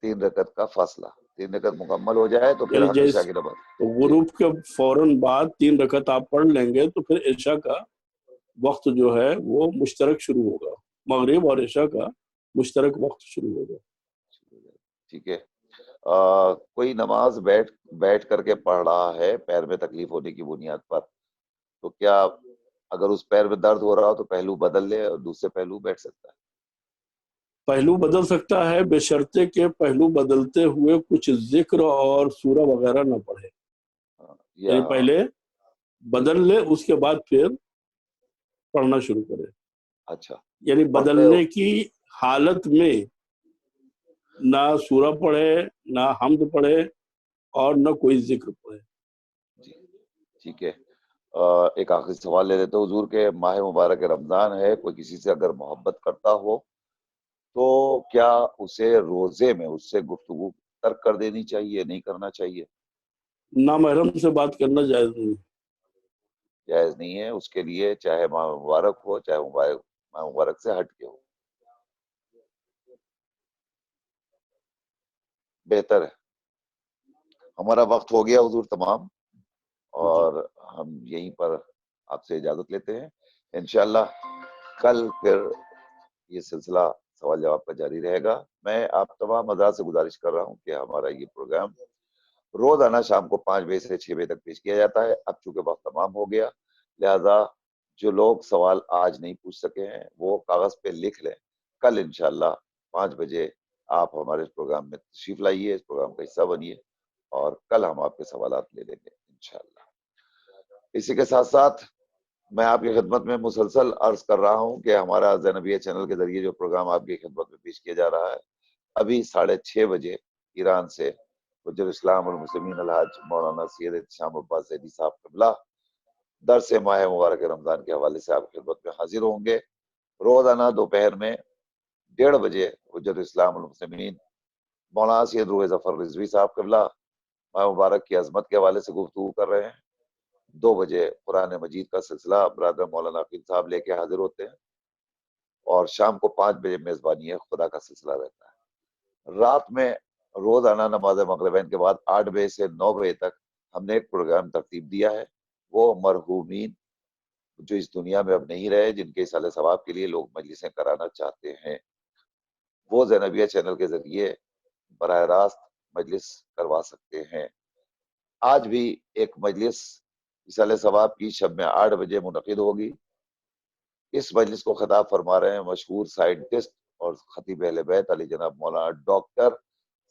3 رکعت کا فاصلہ. 3 رکعت مکمل ہو جائے تو پھر یعنی ہم عشاء جیسے کی نماز. غروب کے فوراً بعد 3 رکعت آپ پڑھ لیں گے تو پھر عشاء کا وقت جو ہے وہ مشترک شروع ہوگا. مغرب اور عشاء کا مشترک وقت شروع ہوگا. ٹھیک ہے. کوئی نماز بیٹھ کر کے پڑھ رہا ہے پیر میں تکلیف ہونے کی بنیاد پر، تو کیا اگر اس پیر میں درد ہو رہا ہو تو پہلو بدل لے اور دوسرے پہلو بیٹھ سکتا ہے؟ پہلو بدل سکتا ہے بشرطے کہ پہلو بدلتے ہوئے کچھ ذکر اور سورہ وغیرہ نہ پڑھے. یعنی پہلے بدل لے اس کے بعد پھر پڑھنا شروع کرے. اچھا. یعنی بدلنے کی حالت میں نہ سورہ پڑھے نہ حمد پڑھے اور نہ کوئی ذکر پڑھے. جی ٹھیک ہے. ایک آخری سوال لے لیتے حضور کے ماہ مبارک رمضان ہے، کوئی کسی سے اگر محبت کرتا ہو تو کیا اسے روزے میں اس سے گفتگو ترک کر دینی چاہیے، نہیں کرنا چاہیے؟ نامحرم سے بات کرنا جائز نہیں. جائز نہیں ہے اس کے لیے، چاہے ماہ مبارک ہو چاہے ماہ مبارک سے ہٹ کے ہو. بہتر ہے. ہمارا وقت ہو گیا حضور تمام، اور ہم یہیں پر آپ سے اجازت لیتے ہیں. انشاءاللہ کل پھر یہ سلسلہ سوال جواب کا جاری رہے گا. میں آپ تمام حضرات سے گزارش کر رہا ہوں کہ ہمارا یہ پروگرام روزانہ شام کو 5 بجے سے 6 بجے تک پیش کیا جاتا ہے. اب چونکہ وقت تمام ہو گیا، لہذا جو لوگ سوال آج نہیں پوچھ سکے ہیں وہ کاغذ پہ لکھ لیں. کل انشاءاللہ 5 بجے آپ ہمارے اس پروگرام میں تشریف لائیے، اس پروگرام کا حصہ بنیے، اور کل ہم آپ کے سوالات لے لیں گے انشاءاللہ. اسی کے ساتھ ساتھ میں آپ کی خدمت میں مسلسل عرض کر رہا ہوں کہ ہمارا زینبیہ چینل کے ذریعے جو پروگرام آپ کی خدمت میں پیش کیا جا رہا ہے، ابھی 6:30 بجے ایران سے حجت الاسلام والمسلمین الحاج مولانا سید احتشام عباس زیدی صاحب قبلہ درس ماہ مبارک رمضان کے حوالے سے آپ کی خدمت میں حاضر ہوں گے. روزانہ دوپہر میں 1:30 بجے حجت الاسلام والمسلمین مولانا سید روح ظفر رضوی صاحب قبلہ ماہ مبارک کی عظمت کے حوالے سے گفتگو کر رہے ہیں. 2 بجے قرآن مجید کا سلسلہ برادر مولانا عقیل صاحب لے کے حاضر ہوتے ہیں، اور شام کو 5 بجے میزبانی خدا کا سلسلہ رہتا ہے. رات میں روزانہ نماز مغربین کے بعد 8 بجے سے 9 بجے تک ہم نے ایک پروگرام ترتیب دیا ہے. وہ مرحومین جو اس دنیا میں اب نہیں رہے، جن کے اصالہ ثواب کے لیے لوگ مجلسیں کرانا چاہتے ہیں، وہ زینبیہ چینل کے ذریعے براہ راست مجلس کروا سکتے ہیں. آج بھی ایک مجلس اصالہ ثواب کی شب میں 8 بجے منعقد ہوگی. اس مجلس کو خطاب فرما رہے ہیں مشہور سائنٹسٹ اور خطیب اہل بیت علی جناب مولانا ڈاکٹر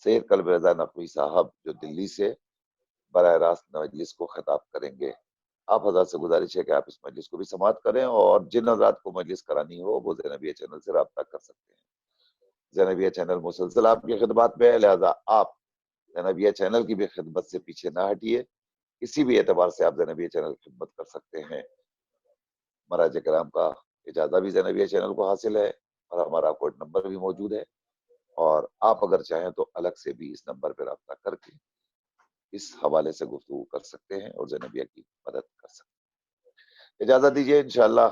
سید قلب رضا نقوی صاحب، جو دلی سے براہ راست مجلس کو خطاب کریں گے. آپ حضرات سے گزارش ہے کہ آپ اس مجلس کو بھی سماعت کریں، اور جن حضرات کو مجلس کرانی ہو وہ زینبیہ چینل سے رابطہ کر سکتے ہیں. زینبیہ چینل مسلسل آپ کی خدمات میں ہے، لہذا آپ زینبیہ چینل کی بھی خدمت سے پیچھے نہ ہٹیے. کسی بھی اعتبار سے آپ زینبیہ چینل کی خدمت کر سکتے ہیں. مراجع کرام کا اجازہ بھی زینبیہ چینل کو حاصل ہے، اور ہمارا اکاؤنٹ نمبر بھی موجود ہے، اور آپ اگر چاہیں تو الگ سے بھی اس نمبر پہ رابطہ کر کے اس حوالے سے گفتگو کر سکتے ہیں اور زینبیہ کی مدد کر سکتے ہیں. اجازت دیجیے، انشاءاللہ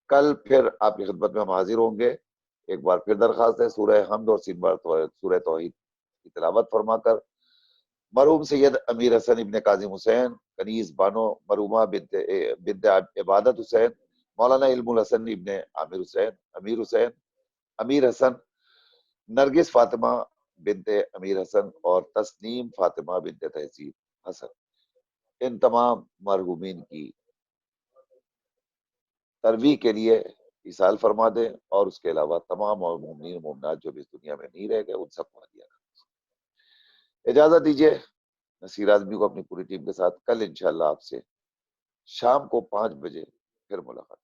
کل پھر آپ کی خدمت میں ہم حاضر ہوں گے. ایک بار پھر درخواست ہے سورہ حمد اور 3 بار سورہ توحید کی تلاوت فرما کر مرحوم سید امیر حسن ابن کاظم حسین کنیز بانو، مرحومہ بنت عبادت حسین، مولانا علم الحسن ابن عامر حسین، امیر حسن، نرگس فاطمہ بنت امیر حسن اور تسنیم فاطمہ بنت تہذیب حسن، ان تمام مرحومین کی ترویح کے لیے ایصال فرما دیں، اور اس کے علاوہ تمام مومنین مومنات جو بھی اس دنیا میں نہیں رہ گئے ان سب کو ہدیہ کریں. اجازت دیجیے نصیر اعظمی کو اپنی پوری ٹیم کے ساتھ کل انشاءاللہ آپ سے شام کو 5 بجے پھر ملاقات.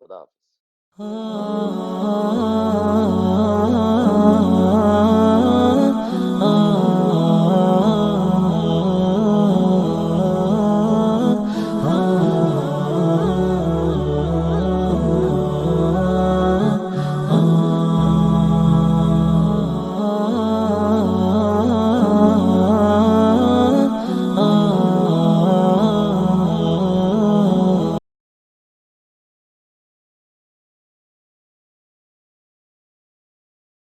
خدا حافظ.